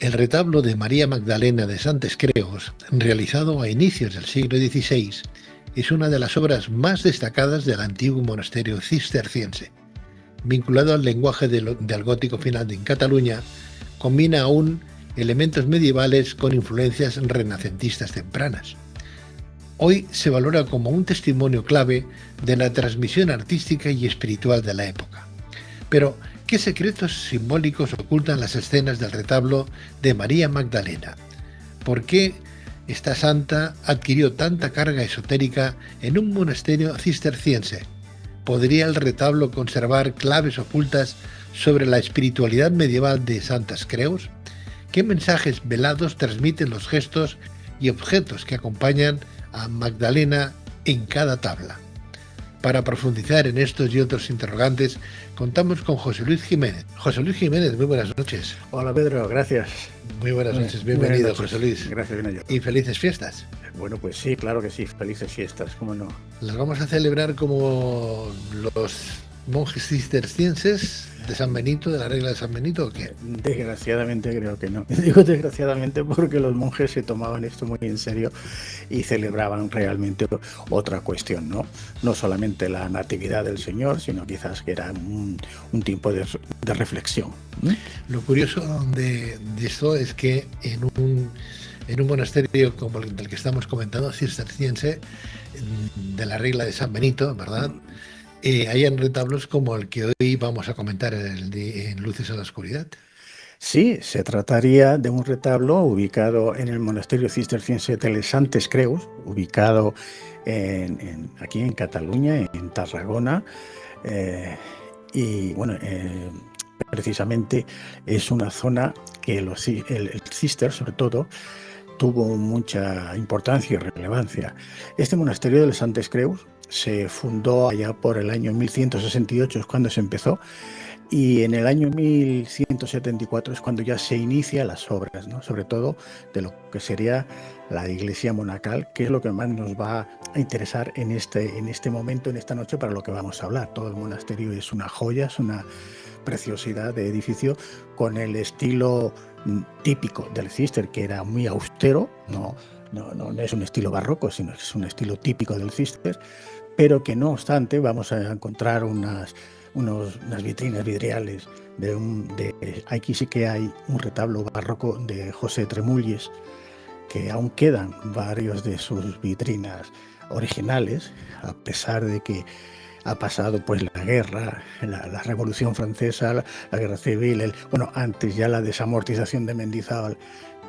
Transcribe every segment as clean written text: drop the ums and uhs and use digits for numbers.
El retablo de María Magdalena de Santes Creus, realizado a inicios del siglo XVI, es una de las obras más destacadas del antiguo monasterio cisterciense. Vinculado al lenguaje del gótico final en Cataluña, combina aún elementos medievales con influencias renacentistas tempranas. Hoy se valora como un testimonio clave de la transmisión artística y espiritual de la época. Pero, ¿qué secretos simbólicos ocultan las escenas del retablo de María Magdalena? ¿Por qué esta santa adquirió tanta carga esotérica en un monasterio cisterciense? ¿Podría el retablo conservar claves ocultas sobre la espiritualidad medieval de Santes Creus? ¿Qué mensajes velados transmiten los gestos y objetos que acompañan a Magdalena en cada tabla? Para profundizar en estos y otros interrogantes, contamos con José Luis Jiménez. José Luis Jiménez, muy buenas noches. Hola Pedro, gracias. Muy buenas noches, bienvenido José Luis. Gracias, bien Y felices fiestas. Bueno, pues sí, claro que sí, felices fiestas, cómo no. Las vamos a celebrar como los monjes cistercienses de San Benito, de la regla de San Benito, ¿o qué? Desgraciadamente creo que no. Digo desgraciadamente porque los monjes se tomaban esto muy en serio y celebraban realmente otra cuestión, ¿no? No solamente la natividad del Señor, sino quizás que era un tiempo de reflexión. Lo curioso de esto es que en un monasterio como el del que estamos comentando, cisterciense, de la regla de San Benito, ¿verdad? Hayan retablos como el que hoy vamos a comentar en Luces a la Oscuridad. Sí, se trataría de un retablo ubicado en el monasterio cisterciense de Santes Creus, ubicado aquí en Cataluña, en Tarragona, y bueno, precisamente es una zona que el cister, sobre todo, tuvo mucha importancia y relevancia. Este monasterio de Santes Creus se fundó allá por el año 1168, es cuando se empezó, y en el año 1174 es cuando ya se inician las obras, ¿no? Sobre todo de lo que sería la iglesia monacal, que es lo que más nos va a interesar en este momento, en esta noche, para lo que vamos a hablar. Todo el monasterio es una joya, es una preciosidad de edificio con el estilo típico del cister, que era muy austero, no es un estilo barroco, sino que es un estilo típico del cister, pero que no obstante vamos a encontrar unas vitrinas vidriales aquí sí que hay un retablo barroco de José Tremulles, que aún quedan varios de sus vitrinas originales, a pesar de que ha pasado pues la guerra, la Revolución Francesa, la Guerra Civil, antes ya la desamortización de Mendizábal,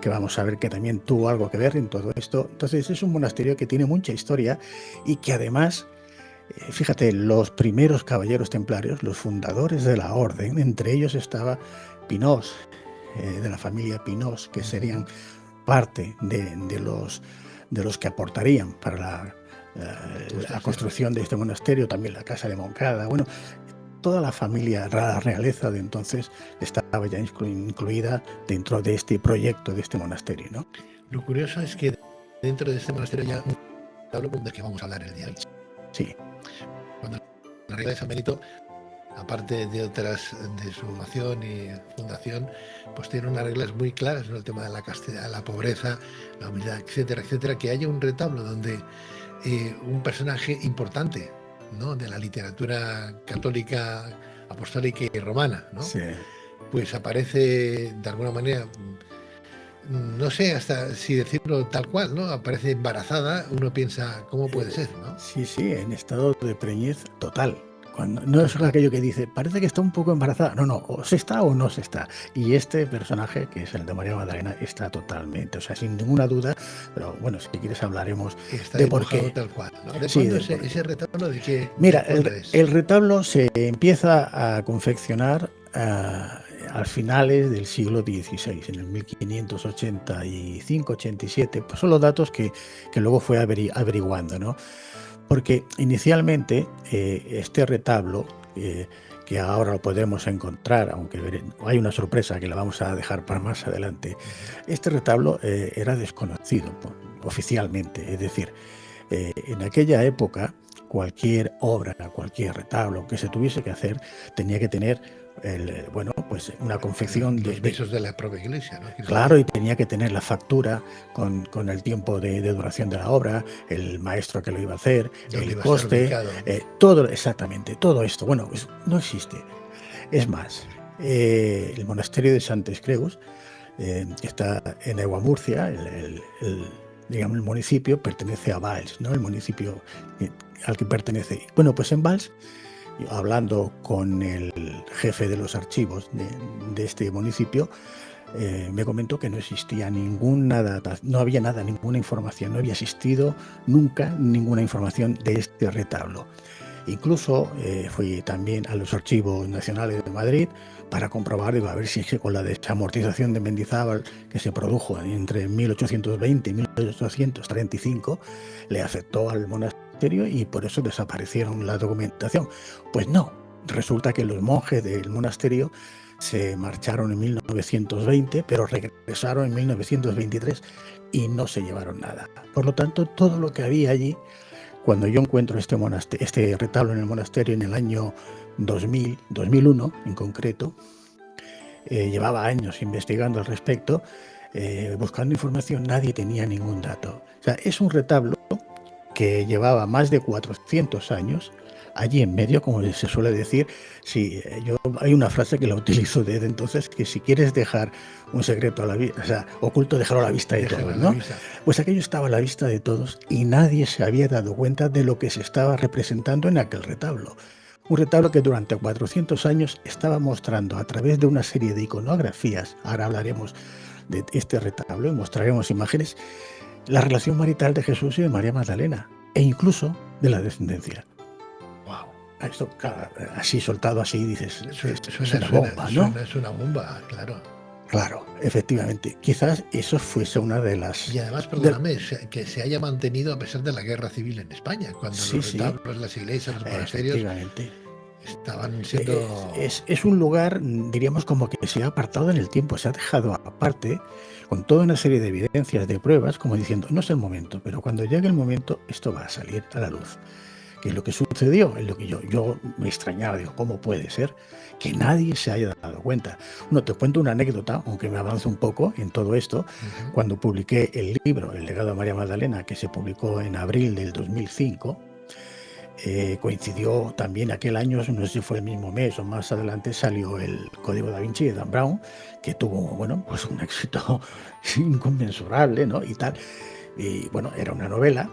que vamos a ver que también tuvo algo que ver en todo esto. Entonces es un monasterio que tiene mucha historia y que además, fíjate, los primeros caballeros templarios, los fundadores de la orden, entre ellos estaba Pinós, de la familia Pinós, que serían parte de los que aportarían para la construcción de este monasterio, también la casa de Moncada. Bueno, toda la familia, la realeza de entonces estaba ya incluida dentro de este proyecto, de este monasterio, ¿no? Lo curioso es que dentro de este monasterio ya un retablo del que vamos a hablar el día de hoy. Sí. Cuando la regla de San Benito, aparte de otras de su formación y fundación, pues tiene unas reglas muy claras en el tema de la castidad, la pobreza, la humildad, etcétera, etcétera. Que haya un retablo donde un personaje importante, ¿no?, de la literatura católica, apostólica y romana, ¿no? Sí. Pues aparece de alguna manera, no sé hasta si decirlo tal cual, ¿no? Aparece embarazada, uno piensa, ¿cómo puede ser, no? Sí, en estado de preñez total. No es aquello que dice, parece que está un poco embarazada. No, o se está o no se está. Y este personaje, que es el de María Magdalena, está totalmente, o sea, sin ninguna duda. Pero bueno, si quieres hablaremos está de por qué. Tal cual, ¿no? ¿De sí, cuándo ese retablo? ¿De qué? Mira, ¿de el retablo se empieza a confeccionar a finales del siglo XVI, en el 1585-87. Pues son los datos que luego fue averiguando, ¿no? Porque inicialmente este retablo, que ahora lo podremos encontrar, aunque hay una sorpresa que la vamos a dejar para más adelante, este retablo era desconocido oficialmente. Es decir, en aquella época cualquier obra, cualquier retablo que se tuviese que hacer tenía que tener bueno, pues una confección los pisos de la propia iglesia, ¿no? Claro, y tenía que tener la factura con el tiempo de duración de la obra, el maestro que lo iba a hacer, el coste, todo, exactamente, todo esto. Bueno, pues no existe. Es más, el monasterio de Santes Creus, que está en Egua Murcia, digamos, el municipio pertenece a Valls, ¿no? El municipio al que pertenece. Bueno, pues en Valls, hablando con el jefe de los archivos de este municipio, me comentó que no existía ninguna data, no había nada, ninguna información, no había existido nunca ninguna información de este retablo. Incluso fui también a los archivos nacionales de Madrid para comprobar, digo, a ver si es que con la desamortización de Mendizábal que se produjo entre 1820 y 1835 le afectó al monasterio y por eso desaparecieron la documentación. Pues no, resulta que los monjes del monasterio se marcharon en 1920, pero regresaron en 1923 y no se llevaron nada. Por lo tanto, todo lo que había allí, cuando yo encuentro este retablo en el monasterio en el año 2001 en concreto, llevaba años investigando al respecto, buscando información, nadie tenía ningún dato. O sea, es un retablo que llevaba más de 400 años allí en medio, como se suele decir. Sí, hay una frase que la utilizo desde entonces, que si quieres dejar un secreto a la vista, o sea, oculto, dejarlo a la vista de todos, ¿no? Pues aquello estaba a la vista de todos y nadie se había dado cuenta de lo que se estaba representando en aquel retablo. Un retablo que durante 400 años estaba mostrando a través de una serie de iconografías, ahora hablaremos de este retablo y mostraremos imágenes, la relación marital de Jesús y de María Magdalena, e incluso de la descendencia. Wow. Esto, así soltado así, dices, es una bomba, ¿no? Es una bomba, claro. Claro, efectivamente. Quizás eso fuese una de las... Y además, perdóname, que se haya mantenido a pesar de la guerra civil en España, cuando los retablos, las iglesias, los monasterios estaban siendo... Es un lugar, diríamos, como que se ha apartado en el tiempo, se ha dejado aparte, con toda una serie de evidencias, de pruebas, como diciendo, no es el momento, pero cuando llegue el momento, esto va a salir a la luz. Que es lo que sucedió, es lo que yo me extrañaba, digo, ¿cómo puede ser que nadie se haya dado cuenta? Bueno, te cuento una anécdota, aunque me avance un poco en todo esto. Cuando publiqué el libro El legado de María Magdalena, que se publicó en abril del 2005, coincidió también aquel año, no sé si fue el mismo mes o más adelante, salió el Código Da Vinci de Dan Brown, que tuvo, bueno, pues un éxito inconmensurable, ¿no? Y tal. Y bueno, era una novela,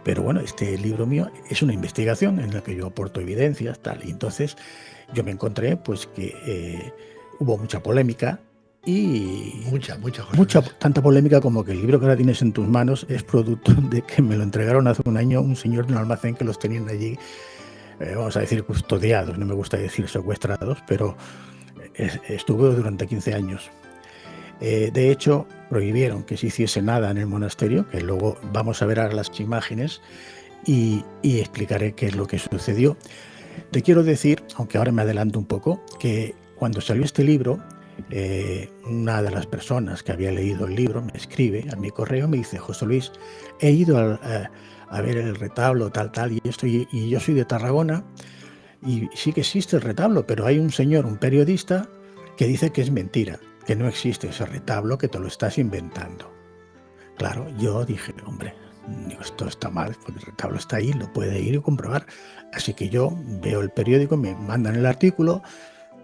pero bueno, este libro mío es una investigación en la que yo aporto evidencias, tal. Y entonces yo me encontré pues que hubo mucha polémica y tanta polémica como que el libro que ahora tienes en tus manos es producto de que me lo entregaron hace un año un señor de un almacén que los tenían allí, vamos a decir custodiados, no me gusta decir secuestrados, pero estuvo durante 15 años. De hecho, prohibieron que se hiciese nada en el monasterio, que luego vamos a ver ahora las imágenes y explicaré qué es lo que sucedió. Te quiero decir, aunque ahora me adelanto un poco, que cuando salió este libro, una de las personas que había leído el libro me escribe a mi correo, me dice, José Luis, he ido a ver el retablo, tal, y yo soy de Tarragona, y sí que existe el retablo, pero hay un señor, un periodista, que dice que es mentira, que no existe ese retablo, que te lo estás inventando. Claro, yo dije, hombre, esto está mal, porque el retablo está ahí, lo puede ir y comprobar. Así que yo veo el periódico, me mandan el artículo,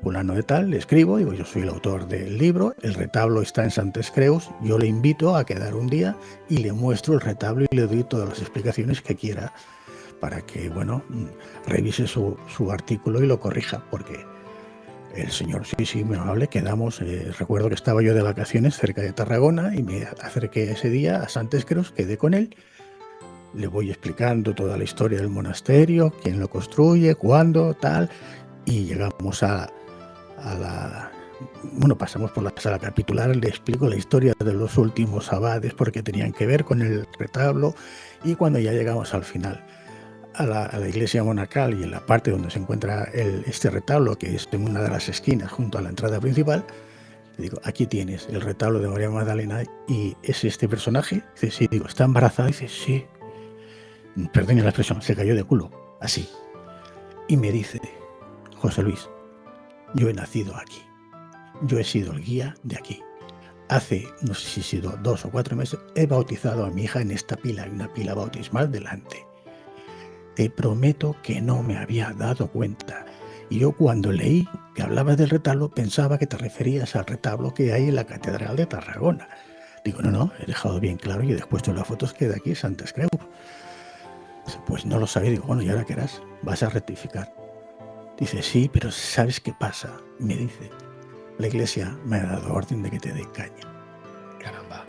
fulano de tal, le escribo, digo, yo soy el autor del libro, el retablo está en Santes Creus, yo le invito a quedar un día y le muestro el retablo y le doy todas las explicaciones que quiera para que, bueno, revise su artículo y lo corrija, porque el señor, sí, muy amable, quedamos, recuerdo que estaba yo de vacaciones cerca de Tarragona y me acerqué ese día a Santes Creus, quedé con él, le voy explicando toda la historia del monasterio, quién lo construye, cuándo, tal, y llegamos pasamos por la sala capitular, le explico la historia de los últimos abades porque tenían que ver con el retablo, y cuando ya llegamos al final, a la iglesia monacal y en la parte donde se encuentra este retablo, que es en una de las esquinas junto a la entrada principal, le digo, aquí tienes el retablo de María Magdalena y es este personaje. Dice, sí, digo, ¿está embarazada? Dice, sí. Perdone la expresión, se cayó de culo, así. Y me dice, José Luis, yo he nacido aquí. Yo he sido el guía de aquí. Hace, no sé si ha sido 2 o 4 meses, he bautizado a mi hija en esta pila, en una pila bautismal delante. Te prometo que no me había dado cuenta. Y yo cuando leí que hablabas del retablo, pensaba que te referías al retablo que hay en la Catedral de Tarragona. Digo, no, he dejado bien claro y he puesto las fotos que de aquí, Santes Creus. Pues no lo sabía. Digo, bueno, ¿y ahora qué harás? ¿Vas a rectificar? Dice, sí, pero ¿sabes qué pasa? Me dice, la iglesia me ha dado orden de que te dé caña. Caramba.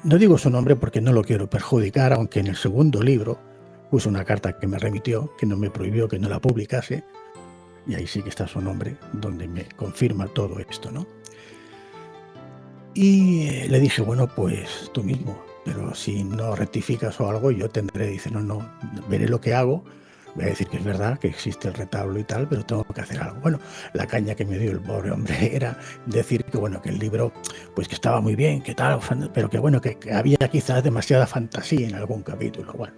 No digo su nombre porque no lo quiero perjudicar, aunque en el segundo libro puso una carta que me remitió, que no me prohibió que no la publicase, y ahí sí que está su nombre, donde me confirma todo esto, ¿no? Y le dije, bueno, pues tú mismo, pero si no rectificas o algo, yo tendré, dice, no, veré lo que hago, voy a decir que es verdad, que existe el retablo y tal, pero tengo que hacer algo. Bueno, la caña que me dio el pobre hombre era decir que, bueno, que el libro, pues que estaba muy bien, que tal, pero que, bueno, que había quizás demasiada fantasía en algún capítulo. Bueno,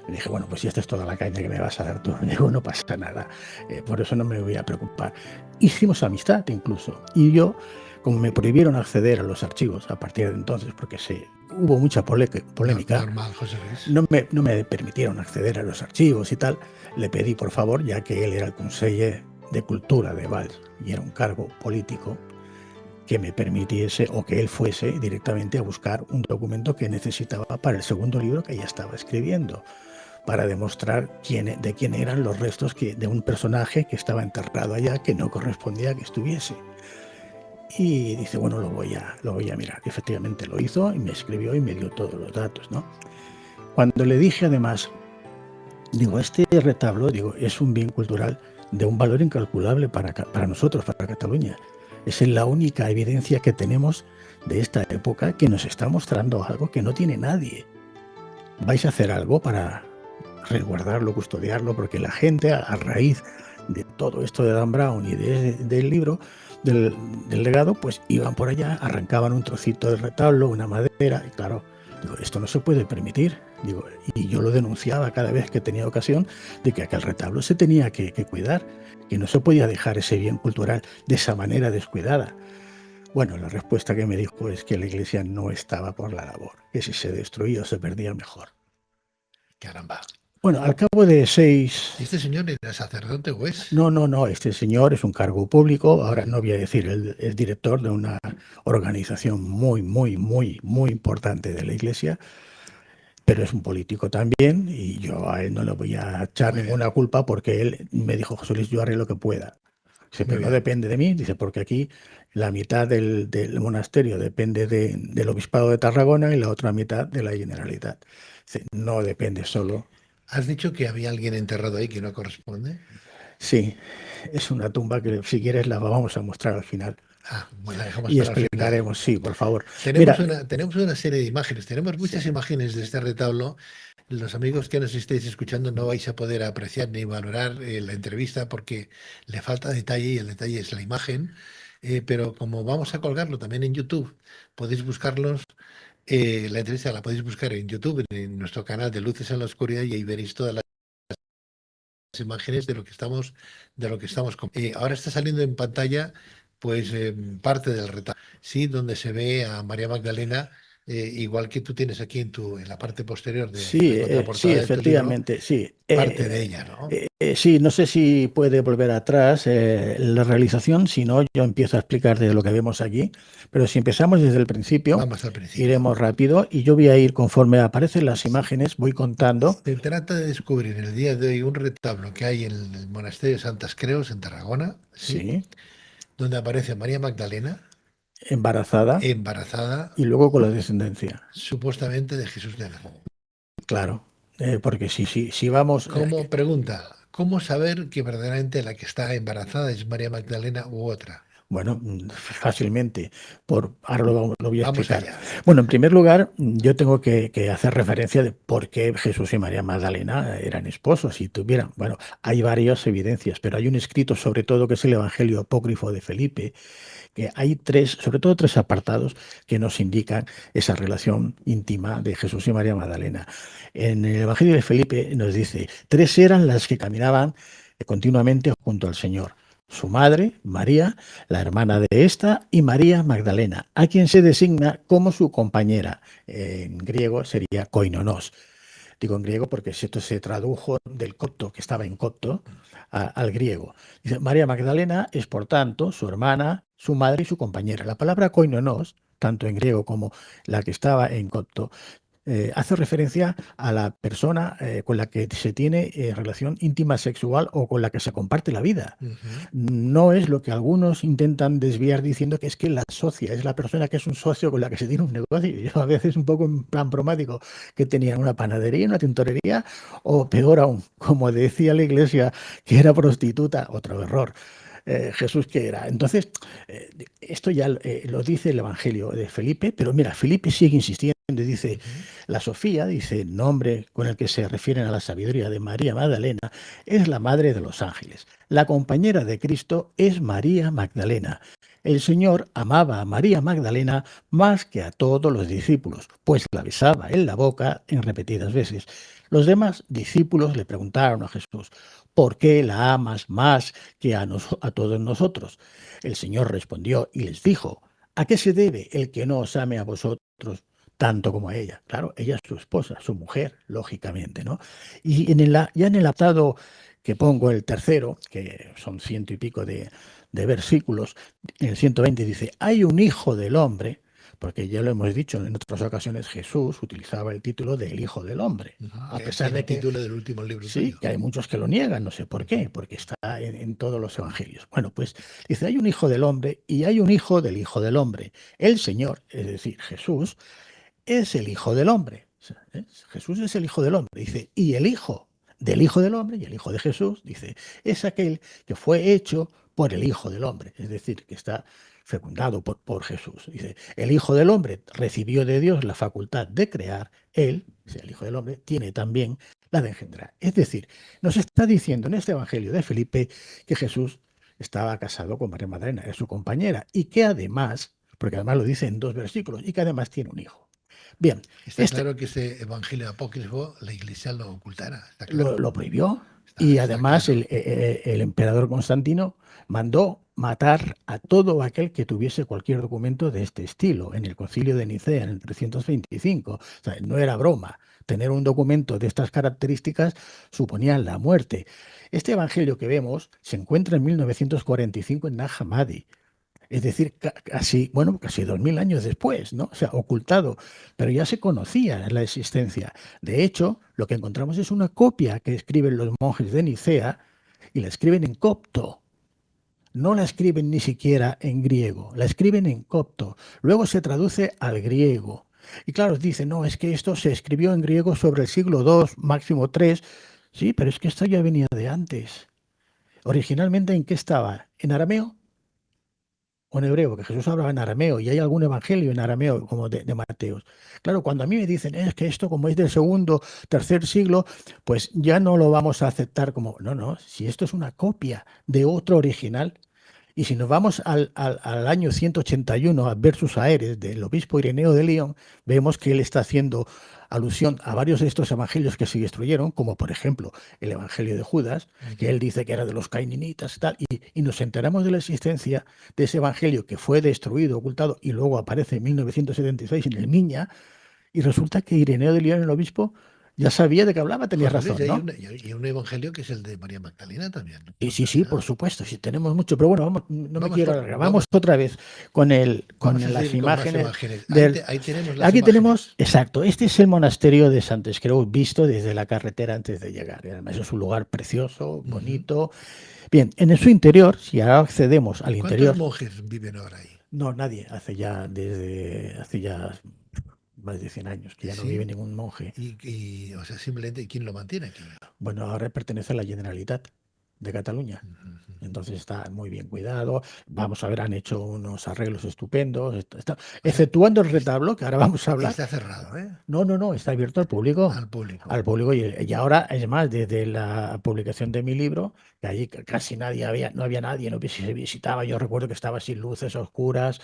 le dije, bueno, pues si esta es toda la caña que me vas a dar tú, digo, no pasa nada, por eso no me voy a preocupar. Hicimos amistad incluso, y yo, como me prohibieron acceder a los archivos a partir de entonces, porque hubo mucha polémica, Normal, José Luis. no me permitieron acceder a los archivos y tal, le pedí por favor, ya que él era el conseller de Cultura de Valls y era un cargo político, que me permitiese o que él fuese directamente a buscar un documento que necesitaba para el segundo libro que ya estaba escribiendo, para demostrar de quién eran los restos de un personaje que estaba enterrado allá, que no correspondía que estuviese. Y dice, bueno, lo voy a mirar. Efectivamente lo hizo y me escribió y me dio todos los datos, ¿no? Cuando le dije además, digo, este retablo, digo, es un bien cultural de un valor incalculable para nosotros, para Cataluña. Es la única evidencia que tenemos de esta época que nos está mostrando algo que no tiene nadie. ¿Vais a hacer algo para resguardarlo, custodiarlo? Porque la gente, a raíz de todo esto de Dan Brown y del libro, del legado, pues iban por allá, arrancaban un trocito del retablo, una madera, y claro, digo, esto no se puede permitir. Digo, y yo lo denunciaba cada vez que tenía ocasión de que aquel retablo se tenía que cuidar, que no se podía dejar ese bien cultural de esa manera descuidada. Bueno, la respuesta que me dijo es que la iglesia no estaba por la labor, que si se destruía o se perdía mejor. Caramba. Bueno, al cabo de 6... ¿Este señor era sacerdote o es? No, este señor es un cargo público, ahora no voy a decir, es director de una organización muy importante de la iglesia, pero es un político también y yo a él no le voy a echar ninguna culpa porque él me dijo, José Luis, yo haré lo que pueda. Dice, pero no depende de mí, dice, porque aquí la mitad del monasterio depende del Obispado de Tarragona y la otra mitad de la Generalitat. Dice, no depende solo. ¿Has dicho que había alguien enterrado ahí que no corresponde? Sí, es una tumba que si quieres la vamos a mostrar al final. Bueno, la dejamos Y para el final. explicaremos, sí, por favor. Tenemos una serie de imágenes, tenemos muchas imágenes de este retablo. Los amigos que nos estéis escuchando no vais a poder apreciar ni valorar la entrevista porque le falta detalle y el detalle es la imagen. Pero como vamos a colgarlo también en YouTube, podéis buscarlos. La entrevista la podéis buscar en YouTube, en nuestro canal de Luces en la Oscuridad, y ahí veréis todas las imágenes de lo que estamos, ahora está saliendo en pantalla, pues parte del retablo, sí, donde se ve a María Magdalena, igual que tú tienes aquí en la parte posterior de la contraportada de tu libro, efectivamente, sí. parte de ella, ¿no? Sí, no sé si puede volver atrás la realización, si no, yo empiezo a explicar de lo que vemos aquí, pero si empezamos desde el principio, Vamos al principio. iremos rápido y yo voy a ir conforme aparecen las imágenes, voy contando. Se trata de descubrir en el día de hoy un retablo que hay en el monasterio de Santas Creus, en Tarragona, Sí, donde aparece María Magdalena, embarazada y luego con la descendencia. Supuestamente de Jesús de Nazaret. Claro, porque si vamos... ¿Cómo saber que verdaderamente la que está embarazada es María Magdalena u otra? Bueno, fácilmente. Ahora lo voy a Vamos explicar. allá. Bueno, en primer lugar, yo tengo que hacer referencia de por qué Jesús y María Magdalena eran esposos y tuvieran. Bueno, hay varias evidencias, pero hay un escrito sobre todo que es el Evangelio apócrifo de Felipe, que hay sobre todo tres apartados que nos indican esa relación íntima de Jesús y María Magdalena. En el Evangelio de Felipe nos dice, 3 eran las que caminaban continuamente junto al Señor. su madre, María, la hermana de esta, y María Magdalena, a quien se designa como su compañera. En griego sería koinonos. Digo en griego porque esto se tradujo del copto, que estaba en copto, al griego. Dice, María Magdalena es, por tanto, su hermana, su madre y su compañera. La palabra koinonos, tanto en griego como la que estaba en copto, hace referencia a la persona con la que se tiene relación íntima sexual o con la que se comparte la vida. No es lo que algunos intentan desviar diciendo que es que la socia es la persona que es un socio con la que se tiene un negocio. Yo a veces un poco en plan bromático que tenían una panadería, una tintorería o peor aún, como decía la iglesia, que era prostituta, otro error. Jesús que era. Entonces, esto ya lo dice el Evangelio de Felipe, pero mira, Felipe sigue insistiendo y dice, la Sofía, dice, nombre con el que se refieren a la sabiduría de María Magdalena, es la madre de los ángeles. La compañera de Cristo es María Magdalena. El Señor amaba a María Magdalena más que a todos los discípulos, pues la besaba en la boca en repetidas veces. Los demás discípulos le preguntaron a Jesús, ¿por qué la amas más que a todos nosotros? El Señor respondió y les dijo, ¿a qué se debe el que no os ame a vosotros tanto como a ella? Claro, ella es su esposa, su mujer, lógicamente, ¿no? Y ya en el atado que pongo, el tercero, que son ciento y pico de versículos, en el 120 dice, hay un hijo del hombre, porque ya lo hemos dicho en otras ocasiones, Jesús utilizaba el título del Hijo del Hombre, a pesar de el que título del último libro sí, tuyo. que hay muchos que lo niegan, no sé por qué, porque está en todos los evangelios. Bueno, pues dice, hay un hijo del hombre y hay un hijo del hijo del hombre. El Señor, es decir, Jesús, es el hijo del hombre. O sea, Jesús es el hijo del hombre. Dice, y el hijo del hijo del hombre, y el hijo de Jesús, dice, es aquel que fue hecho por el hijo del hombre. Es decir, que está fecundado por Jesús. Dice, el hijo del hombre recibió de Dios la facultad de crear. Él, o sea, el hijo del hombre, tiene también la de engendrar. Es decir, nos está diciendo en este evangelio de Felipe que Jesús estaba casado con María Magdalena, es su compañera, y que además, porque además lo dice en 2 versículos, y que además tiene un hijo. Bien, Está claro que ese evangelio apócrifo la iglesia lo ocultará, está claro. lo prohibió y además claro. el emperador Constantino mandó matar a todo aquel que tuviese cualquier documento de este estilo en el concilio de Nicea en el 325. O sea, no era broma. Tener un documento de estas características suponía la muerte. Este evangelio que vemos se encuentra en 1945 en Nag Hammadi. Es decir, casi 2000 años después, ¿no? O sea, ocultado, pero ya se conocía la existencia. De hecho, lo que encontramos es una copia que escriben los monjes de Nicea y la escriben en copto. No la escriben ni siquiera en griego, la escriben en copto. Luego se traduce al griego. Y claro, dicen, no, es que esto se escribió en griego sobre el siglo II, máximo III. Sí, pero es que esto ya venía de antes. Originalmente, ¿en qué estaba? ¿En arameo? O en hebreo, porque Jesús hablaba en arameo y hay algún evangelio en arameo como de Mateos. Claro, cuando a mí me dicen, es que esto como es del segundo, tercer siglo, pues ya no lo vamos a aceptar como, no, no, si esto es una copia de otro original. Y si nos vamos al año 181 a Versus Aeres del obispo Ireneo de León, vemos que él está haciendo alusión a varios de estos evangelios que se destruyeron, como por ejemplo el evangelio de Judas, que él dice que era de los caininitas y tal, y nos enteramos de la existencia de ese evangelio que fue destruido, ocultado, y luego aparece en 1976 en el Miña, y resulta que Ireneo de León, el obispo, ya sabía de qué hablaba, tenía José Luis, razón, ¿no? y un evangelio que es el de María Magdalena también. Y sí, por supuesto, sí tenemos mucho, pero bueno, no me quiero alargar. Vamos vamos otra vez con las seguir con más imágenes. Ahí tenemos las Aquí imágenes. tenemos, exacto, este es el monasterio de Santes Creus visto desde la carretera antes de llegar. Y además es un lugar precioso, bonito. Bien, en su interior, si ahora accedemos al interior. ¿Cuántos monjes viven ahora ahí? No, nadie, hace ya más de 100 años que ya no vive ningún monje. O sea, simplemente, ¿quién lo mantiene aquí? Bueno, ahora pertenece a la Generalitat de Cataluña. Entonces está muy bien cuidado. Vamos a ver, han hecho unos arreglos estupendos. Exceptuando el retablo, que ahora vamos a hablar. Está cerrado, ¿eh? No, está abierto al público. Al público. Al público. Y ahora, es más, desde la publicación de mi libro, que allí casi no había nadie, no se visitaba. Yo recuerdo que estaba sin luces, oscuras.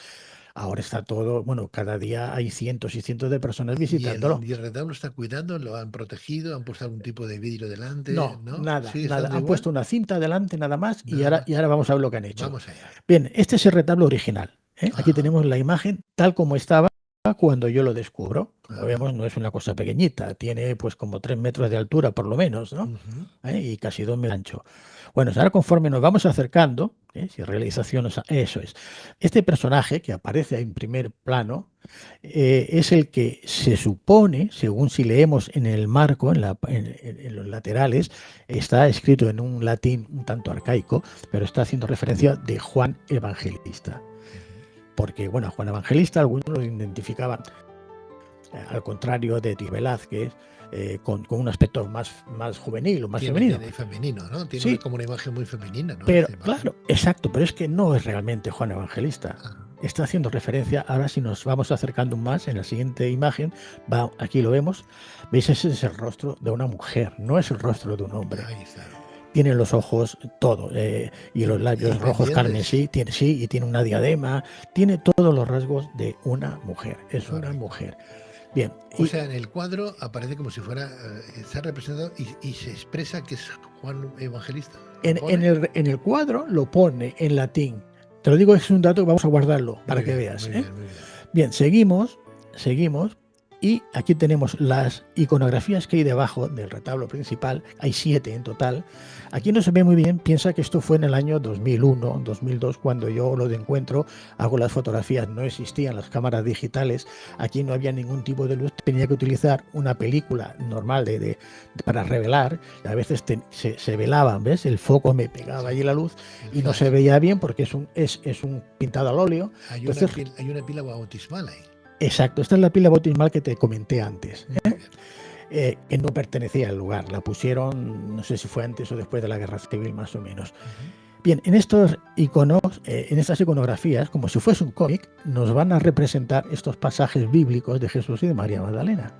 Ahora está todo, bueno, cada día hay cientos y cientos de personas visitándolo. Y el retablo está cuidando? ¿Lo han protegido? ¿Han puesto algún tipo de vidrio delante? No, ¿No? nada, ¿Sigue nada. estando Han igual? puesto una cinta delante nada más Nada más. y ahora vamos a ver lo que han hecho. Vamos allá. Bien, este es el retablo original. Aquí Ajá, tenemos la imagen tal como estaba cuando yo lo descubro. Como ajá. vemos, no es una cosa pequeñita, tiene pues como 3 metros de altura por lo menos, ¿no? Ujú. Y casi 2 metros de ancho. Bueno, ahora conforme nos vamos acercando, si realización, eso es. Este personaje que aparece en primer plano es el que se supone, según si leemos en el marco, en los laterales, está escrito en un latín un tanto arcaico, pero está haciendo referencia de Juan Evangelista. Ujú. Porque, bueno, Juan Evangelista algunos lo identificaban, al contrario de Tío Velázquez, con un aspecto más juvenil o más femenino. Tiene femenino, ¿no? Tiene Sí, como una imagen muy femenina, ¿no? pero Esta imagen. claro, exacto, pero es que no es realmente Juan Evangelista. Ajá. Está haciendo referencia, ahora si nos vamos acercando más, en la siguiente imagen, aquí lo vemos, veis, ese es el rostro de una mujer, no es el rostro de un hombre. Ahí está. Tiene los ojos, todo, y los Y labios rojos pendientes. carmesí, sí, y tiene una diadema, tiene todos los rasgos de una mujer, es una Correcto. mujer. Bien, O sea, en el cuadro aparece como si fuera, está representado y se expresa que es Juan Evangelista. ¿Lo pone? en el cuadro lo pone en latín. Te lo digo, es un dato que vamos a guardarlo para Muy que bien, veas. muy bien, muy bien. Bien, seguimos, y aquí tenemos las iconografías que hay debajo del retablo principal, hay 7 en total. Aquí no se ve muy bien, piensa que esto fue en el año 2001, 2002, cuando yo lo encuentro, hago las fotografías, no existían las cámaras digitales, aquí no había ningún tipo de luz, tenía que utilizar una película normal para revelar, y a veces se velaban, ¿ves? El foco me pegaba allí la luz El y no flash. se veía bien porque es un pintado al óleo. Hay Entonces, una pila bautismal ahí. exacto, esta es la pila bautismal que te comenté antes, Muy bien. que no pertenecía al lugar, la pusieron, no sé si fue antes o después de la Guerra Civil, más o menos. Ujú. Bien, en estos iconos, en estas iconografías, como si fuese un cómic, nos van a representar estos pasajes bíblicos de Jesús y de María Magdalena.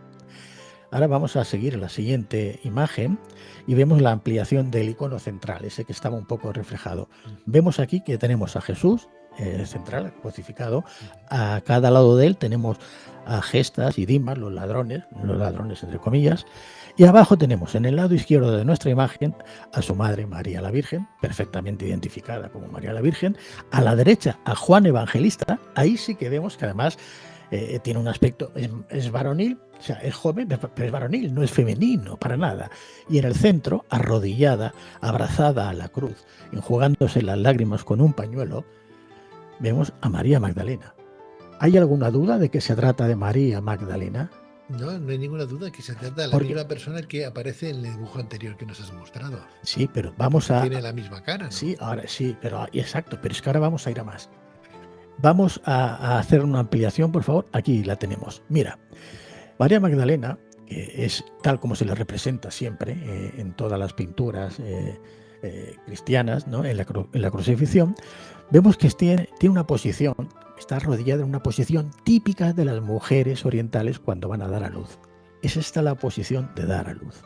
Ahora vamos a seguir la siguiente imagen y vemos la ampliación del icono central, ese que estaba un poco reflejado. Vemos aquí que tenemos a Jesús central, crucificado. A cada lado de él tenemos a Gestas y Dimas, los ladrones entre comillas. Y abajo tenemos en el lado izquierdo de nuestra imagen a su madre María la Virgen, perfectamente identificada como María la Virgen. A la derecha a Juan Evangelista, ahí sí que vemos que además tiene un aspecto, es varonil, o sea, es joven, pero es varonil, no es femenino, para nada. Y en el centro, arrodillada, abrazada a la cruz, enjugándose las lágrimas con un pañuelo, vemos a María Magdalena. ¿Hay alguna duda de que se trata de María Magdalena? No, no hay ninguna duda que se trata de la Porque misma persona que aparece en el dibujo anterior que nos has mostrado. sí, pero vamos a... Tiene la misma cara, ¿no? Sí, ahora sí, pero exacto, pero es que ahora vamos a ir a más. Vamos a hacer una ampliación, por favor. Aquí la tenemos. Mira, María Magdalena, que es tal como se le representa siempre en todas las pinturas cristianas, ¿no? en la crucifixión, vemos que tiene una posición, está arrodillada en una posición típica de las mujeres orientales cuando van a dar a luz. Es esta la posición de dar a luz.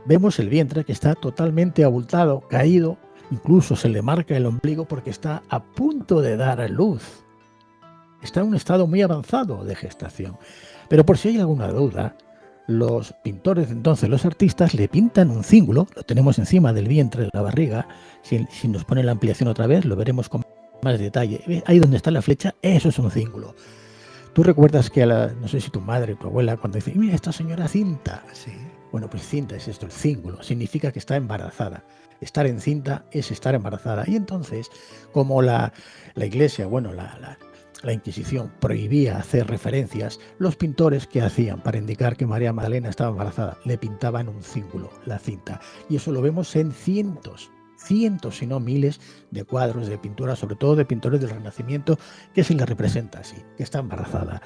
Vemos el vientre que está totalmente abultado, caído, incluso se le marca el ombligo porque está a punto de dar a luz. Está en un estado muy avanzado de gestación. Pero por si hay alguna duda, los pintores de entonces, los artistas, le pintan un cíngulo, lo tenemos encima del vientre, de la barriga. Si nos pone la ampliación otra vez, lo veremos con más detalle. Ahí donde está la flecha, eso es un cíngulo. Tú recuerdas que no sé si tu madre, tu abuela, cuando dice, mira, esta señora cinta. Sí. Bueno, pues cinta es esto, el cíngulo, significa que está embarazada. Estar encinta es estar embarazada. Y entonces, como la iglesia, bueno, la Inquisición prohibía hacer referencias, los pintores, ¿qué hacían para indicar que María Magdalena estaba embarazada? Le pintaban un cíngulo, la cinta. Y eso lo vemos en cientos, si no miles, de cuadros, de pinturas, sobre todo de pintores del Renacimiento, que se le representa así, que está embarazada.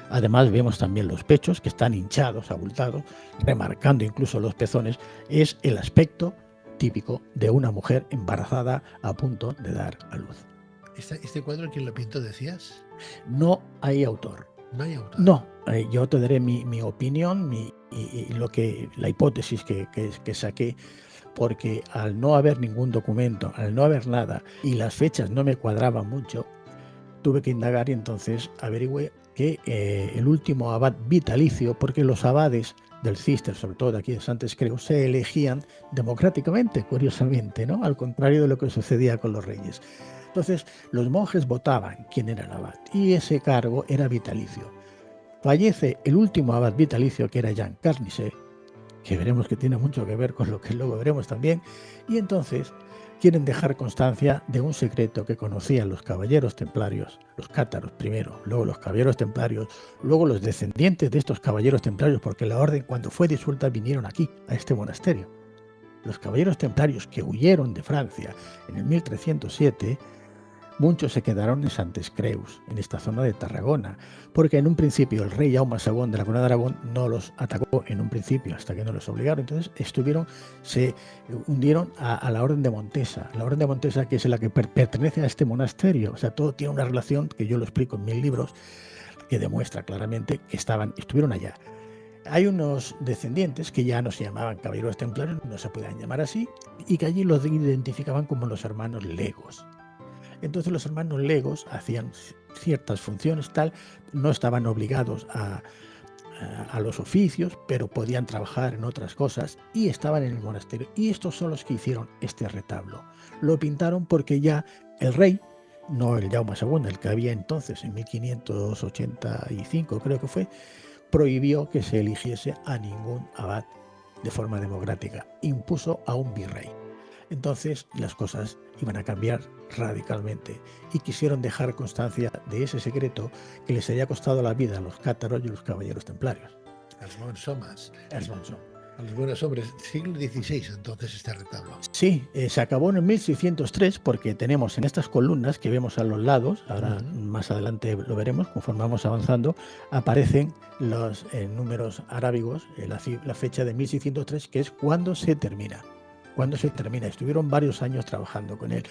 Además vemos también los pechos que están hinchados, abultados, remarcando incluso los pezones. Es el aspecto típico de una mujer embarazada a punto de dar a luz. ¿Este cuadro quién lo pintó, decías? No hay autor. No hay autor. No, yo te daré mi opinión y la hipótesis que saqué, porque al no haber ningún documento, al no haber nada y las fechas no me cuadraban mucho, tuve que indagar y entonces averigüé que el último abad vitalicio, porque los abades del Cister, sobre todo de aquí de Santes Creus, se elegían democráticamente, curiosamente, ¿no? Al contrario de lo que sucedía con los reyes. Entonces, los monjes votaban quién era el abad y ese cargo era vitalicio. Fallece el último abad vitalicio, que era Jean Carnicet, que veremos que tiene mucho que ver con lo que luego veremos también, y entonces quieren dejar constancia de un secreto que conocían los caballeros templarios, los cátaros primero, luego los caballeros templarios, luego los descendientes de estos caballeros templarios, porque la orden cuando fue disuelta vinieron aquí, a este monasterio. Los caballeros templarios que huyeron de Francia en el 1307, muchos se quedaron en Santes Creus, en esta zona de Tarragona, porque en un principio el rey Jaume II de la Corona de Aragón no los atacó en un principio hasta que no los obligaron. Entonces se hundieron a la Orden de Montesa. La Orden de Montesa, que es la que pertenece a este monasterio. O sea, todo tiene una relación que yo lo explico en 1000 libros, que demuestra claramente que estuvieron allá. Hay unos descendientes que ya no se llamaban caballeros templarios, no se podían llamar así, y que allí los identificaban como los hermanos legos. Entonces los hermanos legos hacían ciertas funciones, no estaban obligados a los oficios, pero podían trabajar en otras cosas y estaban en el monasterio. Y estos son los que hicieron este retablo. Lo pintaron porque ya el rey, no el Jaume II, el que había entonces en 1585 creo que fue, prohibió que se eligiese a ningún abad de forma democrática. Impuso a un virrey. Entonces las cosas iban a cambiar radicalmente y quisieron dejar constancia de ese secreto que les había costado la vida a los cátaros y los caballeros templarios. Els bons homes. Els bons homes. Els buenos hombres. Siglo XVI, entonces, este retablo. Sí, se acabó en 1603 porque tenemos en estas columnas que vemos a los lados, ahora más adelante lo veremos, conforme vamos avanzando, aparecen los números arábigos, la fecha de 1603, que es cuando se termina. Estuvieron varios años trabajando con él.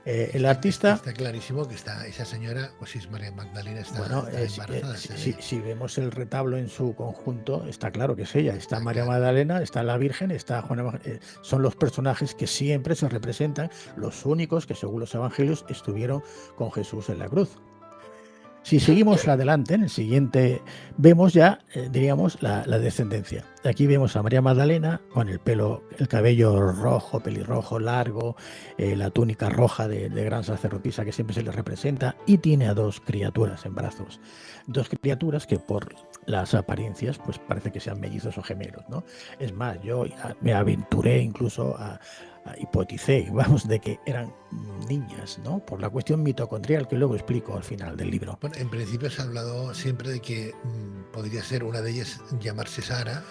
El artista... Está clarísimo que esa señora, o si es María Magdalena, está embarazada. Si vemos el retablo en su conjunto, está claro que es ella. Está María Magdalena, está la Virgen, está Juana. Son los personajes que siempre se representan, los únicos que según los evangelios estuvieron con Jesús en la cruz. Si seguimos adelante, en el siguiente vemos ya, diríamos, la descendencia. Aquí vemos a María Magdalena con el cabello rojo, pelirrojo, largo, la túnica roja de gran sacerdotisa que siempre se le representa, y tiene a dos criaturas en brazos. Dos criaturas que por las apariencias pues parece que sean mellizos o gemelos, ¿no? Es más, yo me aventuré incluso hipoticé, vamos, de que eran niñas, ¿no? Por la cuestión mitocondrial que luego explico al final del libro. Bueno, en principio se ha hablado siempre de que podría ser una de ellas llamarse Sara,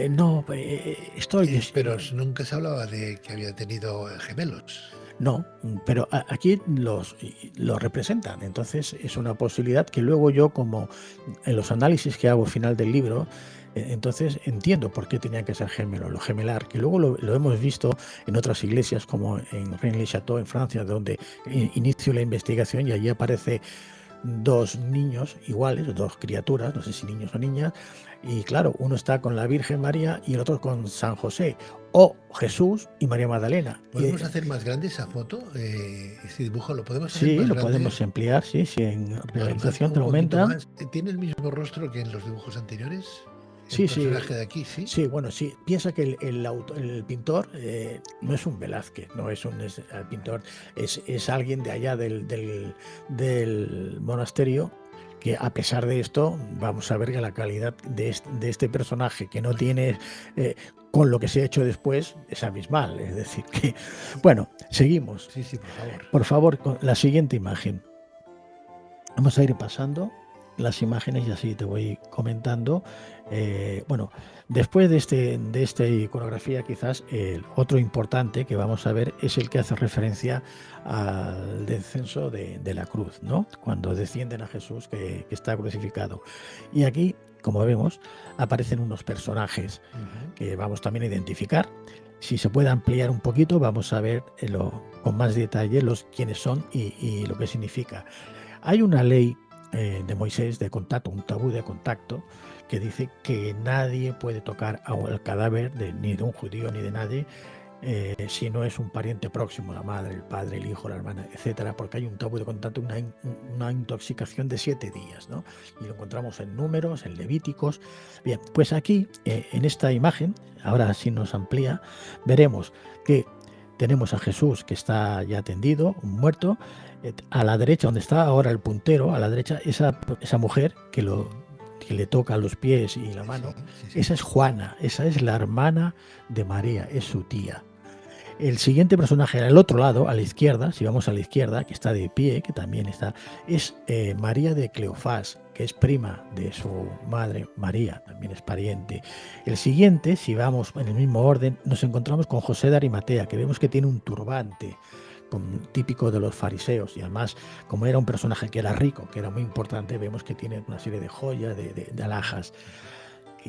¿no? Pero nunca se hablaba de que había tenido gemelos. No, pero aquí los representan, entonces es una posibilidad que luego yo, como en los análisis que hago al final del libro, entonces entiendo por qué tenían que ser gemelos, lo gemelar, que luego lo hemos visto en otras iglesias como en Rennes-le-Château en Francia, donde inicio la investigación y allí aparece dos niños iguales, dos criaturas, no sé si niños o niñas, y claro, uno está con la Virgen María y el otro con San José, o Jesús y María Magdalena. ¿Podemos hacer más grande esa foto? Ese dibujo lo podemos hacer más grande. Sí, lo podemos ampliar, sí, en realización te lo aumenta. ¿Tiene el mismo rostro que en los dibujos anteriores? Sí, personaje de aquí, ¿sí? Sí, bueno, sí. Piensa que el pintor no es un Velázquez, el pintor es alguien de allá del monasterio, que a pesar de esto vamos a ver que la calidad de este personaje, que no tiene con lo que se ha hecho después, es abismal. Es decir, que bueno, seguimos. Sí, por favor. Por favor, con la siguiente imagen. Vamos a ir pasando las imágenes y así te voy comentando. Bueno, después de esta iconografía, quizás el otro importante que vamos a ver es el que hace referencia al descenso de la cruz, ¿no? Cuando descienden a Jesús que está crucificado. Y aquí, como vemos, aparecen unos personajes que vamos también a identificar. Si se puede ampliar un poquito, vamos a ver con más detalle quiénes son y lo que significa. Hay una ley de Moisés de contacto, un tabú de contacto, que dice que nadie puede tocar al cadáver ni de un judío ni de nadie si no es un pariente próximo, la madre, el padre, el hijo, la hermana, etcétera, porque hay un tabú de contacto, una intoxicación de 7 días, ¿no? Y lo encontramos en Números, en Levíticos. Bien, pues aquí, en esta imagen, ahora sí nos amplía, veremos que tenemos a Jesús que está ya tendido, muerto. A la derecha, donde está ahora el puntero, a la derecha, esa mujer que le toca los pies y la mano, esa es Juana, esa es la hermana de María, es su tía. El siguiente personaje, al otro lado, a la izquierda, si vamos a la izquierda, que está de pie, que también está, es María de Cleofás, que es prima de su madre María, también es pariente. El siguiente, si vamos en el mismo orden, nos encontramos con José de Arimatea, que vemos que tiene un turbante típico de los fariseos, y además, como era un personaje que era rico, que era muy importante, vemos que tiene una serie de joyas, de alhajas,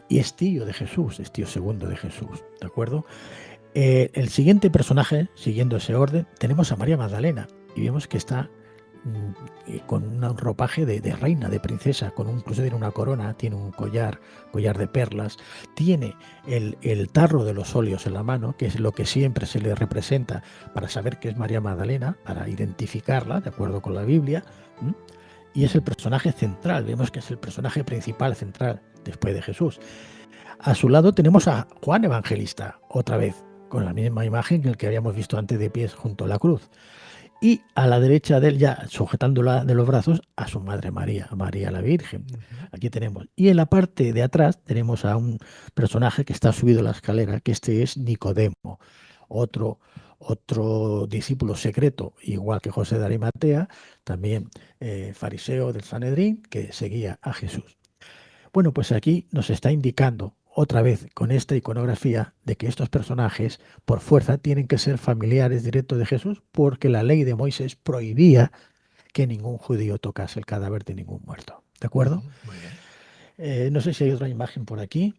y es tío de Jesús, es tío segundo de Jesús, ¿de acuerdo? El siguiente personaje, siguiendo ese orden, tenemos a María Magdalena y vemos que está con un ropaje de reina, de princesa, incluso tiene una corona, tiene un collar de perlas, tiene el tarro de los óleos en la mano, que es lo que siempre se le representa para saber que es María Magdalena, para identificarla, de acuerdo con la Biblia, y es el personaje central, vemos que es el personaje principal, central, después de Jesús. A su lado tenemos a Juan Evangelista, otra vez, con la misma imagen que el que habíamos visto antes de pies junto a la cruz. Y a la derecha de él, ya sujetándola de los brazos, a su madre María, a María la Virgen. Aquí tenemos. Y en la parte de atrás tenemos a un personaje que está subido a la escalera, que este es Nicodemo, otro discípulo secreto, igual que José de Arimatea, también fariseo del Sanedrín, que seguía a Jesús. Bueno, pues aquí nos está indicando otra vez con esta iconografía de que estos personajes por fuerza tienen que ser familiares directos de Jesús, porque la ley de Moisés prohibía que ningún judío tocase el cadáver de ningún muerto. ¿De acuerdo? Muy bien. No sé si hay otra imagen por aquí.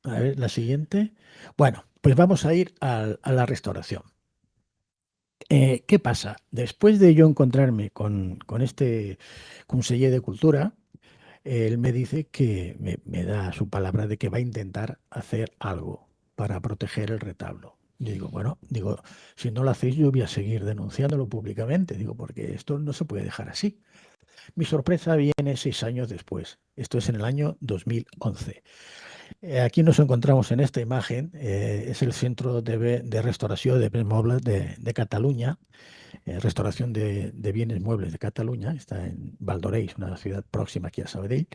A ver, la siguiente. Bueno, pues vamos a ir a la restauración. ¿Qué pasa? Después de yo encontrarme con este conseller de cultura, él me dice que me da su palabra de que va a intentar hacer algo para proteger el retablo. Yo digo, bueno, digo, si no lo hacéis, yo voy a seguir denunciándolo públicamente, digo, porque esto no se puede dejar así. Mi sorpresa viene 6 años después. Esto es en el año 2011. Aquí nos encontramos en esta imagen, es el Centro de Restauración de Bienes Mobles de Cataluña, Restauración de Bienes Muebles de Cataluña, está en Valdoreix, una ciudad próxima aquí a Sabadell.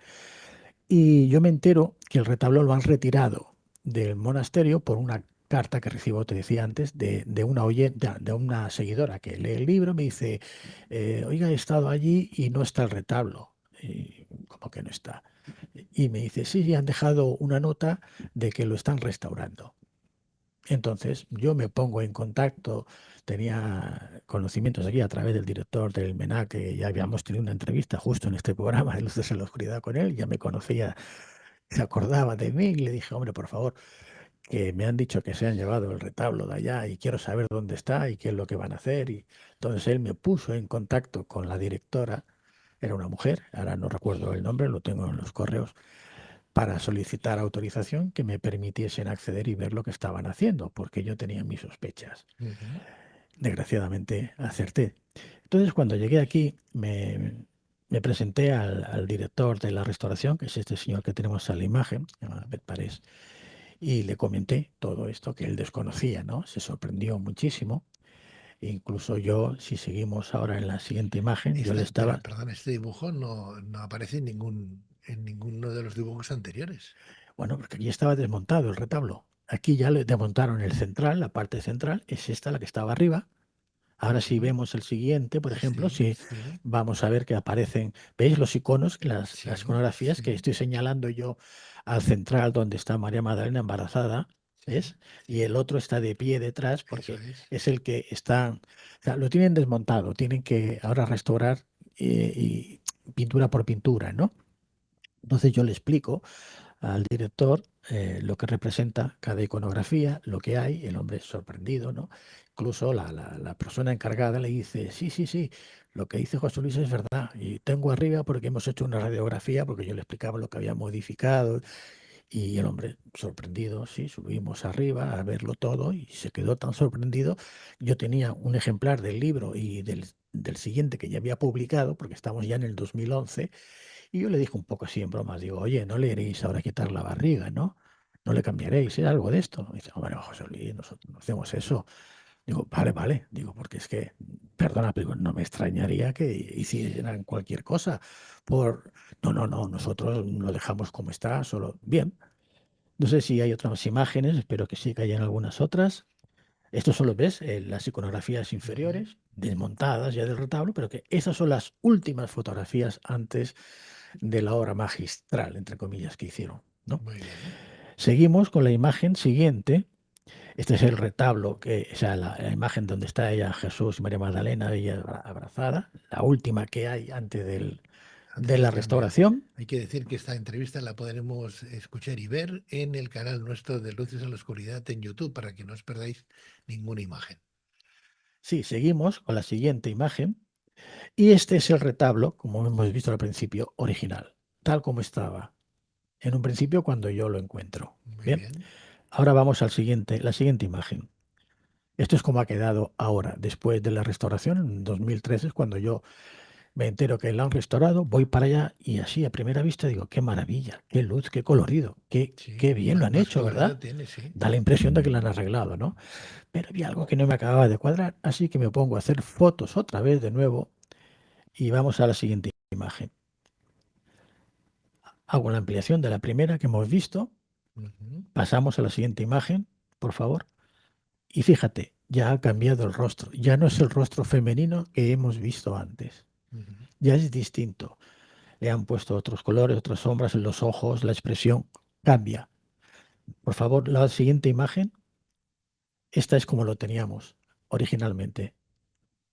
Y yo me entero que el retablo lo han retirado del monasterio por una carta que recibo, te decía antes, de una de una seguidora que lee el libro, me dice, oiga, he estado allí y no está el retablo. Y, ¿cómo que no está? Y me dice, sí, sí, han dejado una nota de que lo están restaurando. Entonces yo me pongo en contacto, tenía conocimientos aquí a través del director del MENA, que ya habíamos tenido una entrevista justo en este programa de Luces en la Oscuridad con él, ya me conocía, se acordaba de mí y le dije, hombre, por favor, que me han dicho que se han llevado el retablo de allá y quiero saber dónde está y qué es lo que van a hacer. Y entonces él me puso en contacto con la directora, era una mujer, ahora no recuerdo el nombre, lo tengo en los correos, para solicitar autorización que me permitiesen acceder y ver lo que estaban haciendo, porque yo tenía mis sospechas. Desgraciadamente acerté. Entonces, cuando llegué aquí, me presenté al director de la restauración, que es este señor que tenemos a la imagen, se llama Bet Parés, y le comenté todo esto que él desconocía, ¿no? Se sorprendió muchísimo. Incluso yo, si seguimos ahora en la siguiente imagen, yo le estaba... Perdón, este dibujo no aparece en ninguno de los dibujos anteriores. Bueno, porque aquí estaba desmontado el retablo. Aquí ya le desmontaron el central, la parte central, es esta la que estaba arriba. Ahora si vemos el siguiente, por ejemplo, Sí, si sí, vamos a ver que aparecen, ¿veis los iconos, las sí, iconografías que sí, estoy señalando yo al central donde está María Magdalena embarazada? sí, ¿Ves? Y el otro está de pie detrás eso porque es. es el que está, o sea, lo tienen desmontado, tienen que ahora restaurar y pintura por pintura, ¿no? Entonces yo le explico al director lo que representa cada iconografía, lo que hay, el hombre es sorprendido, ¿no? Incluso la persona encargada le dice, sí, sí, sí, lo que dice José Luis es verdad, y tengo arriba porque hemos hecho una radiografía, porque yo le explicaba lo que había modificado, Y el hombre, sorprendido, sí, subimos arriba a verlo todo y se quedó tan sorprendido. Yo tenía un ejemplar del libro y del siguiente que ya había publicado, porque estamos ya en el 2011, y yo le dije un poco así en bromas, digo, oye, no le iréis ahora a quitar la barriga, ¿no? No le cambiaréis, ¿eh? Algo de esto. Y dice, bueno, José Luis, nosotros no hacemos eso. Digo, vale, vale. Digo, porque es que, perdona, pero no me extrañaría que hicieran cualquier cosa. Por, no, no, no, nosotros lo dejamos como está, solo bien. No sé si hay otras imágenes, espero que sí que hayan algunas otras. Esto solo ves las iconografías Ujú. inferiores, desmontadas ya del retablo, pero que esas son las últimas fotografías antes de la obra magistral, entre comillas, que hicieron, ¿no? Muy bien. Seguimos con la imagen siguiente. Este es el retablo, o sea, la imagen donde está ella, Jesús y María Magdalena, ella abrazada, la última que hay antes Antes de del la cambio. restauración. Hay que decir que esta entrevista la podremos escuchar y ver en el canal nuestro de Luces en la Oscuridad en YouTube para que no os perdáis ninguna imagen. Sí, seguimos con la siguiente imagen. Y este es el retablo, como hemos visto al principio, original, tal como estaba en un principio cuando yo lo encuentro. Muy Bien, bien. ahora vamos al siguiente, la siguiente imagen. Esto es como ha quedado ahora, después de la restauración, en 2013, es cuando yo me entero que lo han restaurado, voy para allá y así a primera vista digo, qué maravilla, qué luz, qué colorido, qué Sí, bien lo han más hecho, colorido ¿verdad? tiene, sí. Da la impresión de que lo han arreglado, ¿no? Pero había algo que no me acababa de cuadrar, así que me pongo a hacer fotos otra vez de nuevo y vamos a la siguiente imagen. Hago la ampliación de la primera que hemos visto, Ujú, pasamos a la siguiente imagen, por favor, y fíjate, ya ha cambiado el rostro, ya no es el rostro femenino que hemos visto antes, ujú. ya es distinto. Le han puesto otros colores, otras sombras en los ojos, la expresión cambia. Por favor, la siguiente imagen, esta es como lo teníamos originalmente.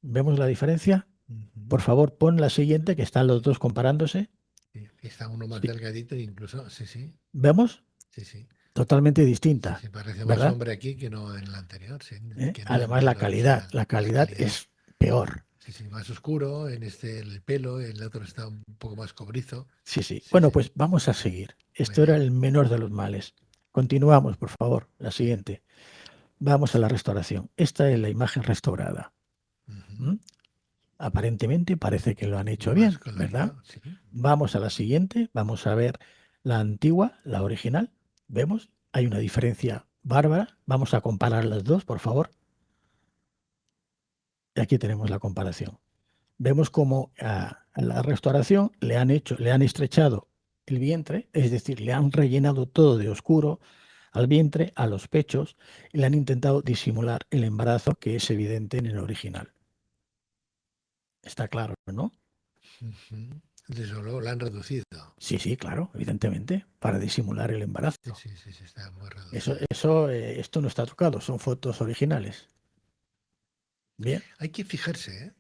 ¿Vemos la diferencia? Ujú. Por favor, pon la siguiente, que están los dos comparándose. Sí, está uno más Sí. delgadito, incluso, sí, sí, ¿Vemos? sí, sí. Totalmente Sí, distinta, sí, parece más ¿verdad? hombre aquí que no en la anterior, sí, que no en Además, el original. la La calidad calidad, es peor. sí, sí, más oscuro, en este el pelo, el otro está un poco más cobrizo. Sí, sí. Sí, Bueno, sí, pues vamos a seguir. muy Esto era bien. el menor de los males. Continuamos, por favor. La siguiente. Vamos a la restauración. Esta es la imagen restaurada. Ujú. ¿Mm? Aparentemente parece que lo han hecho Más bien, ¿verdad? colorido, sí. Vamos a la siguiente. Vamos a ver la antigua, la original. ¿Vemos? Hay una diferencia bárbara. Vamos a comparar las dos, por favor. Y aquí tenemos la comparación. Vemos cómo a la restauración le han estrechado el vientre, es decir, le han rellenado todo de oscuro al vientre, a los pechos, y le han intentado disimular el embarazo que es evidente en el original. Está claro, ¿no? Ujú. Desde luego lo han reducido. Sí, sí, claro, evidentemente, para disimular el Sí, embarazo. sí, sí, sí, está muy reducido. Esto no está tocado, son fotos originales. Bien. Hay que fijarse, ¿eh?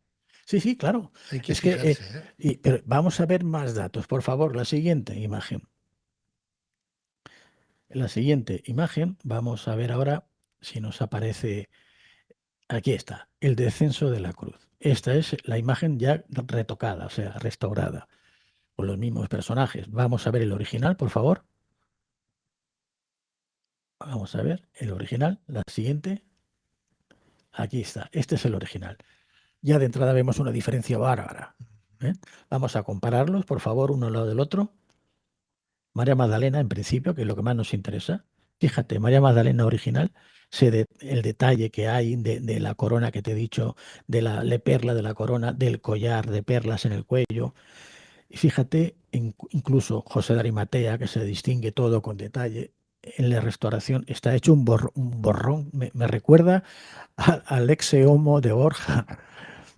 Sí, sí, claro. Hay que Es que, fijarse, ¿eh? pero vamos a ver más datos, por favor, la siguiente imagen. En la siguiente imagen vamos a ver ahora si nos aparece, aquí está, el descenso de la cruz. Esta es la imagen ya retocada, o sea, restaurada, con los mismos personajes. Vamos a ver el original, por favor. Vamos a ver el original, la siguiente. Aquí está, este es el original. Ya de entrada vemos una diferencia bárbara. ¿Eh? Vamos a compararlos, por favor, uno al lado del otro. María Magdalena, en principio, que es lo que más nos interesa. Sí. Fíjate, María Magdalena original, el detalle que hay de la corona que te he dicho, de la perla de la corona, del collar de perlas en el cuello. Y fíjate, incluso José de Arimatea, que se distingue todo con detalle. En la restauración está hecho un borrón. Me recuerda al ex homo de Borja,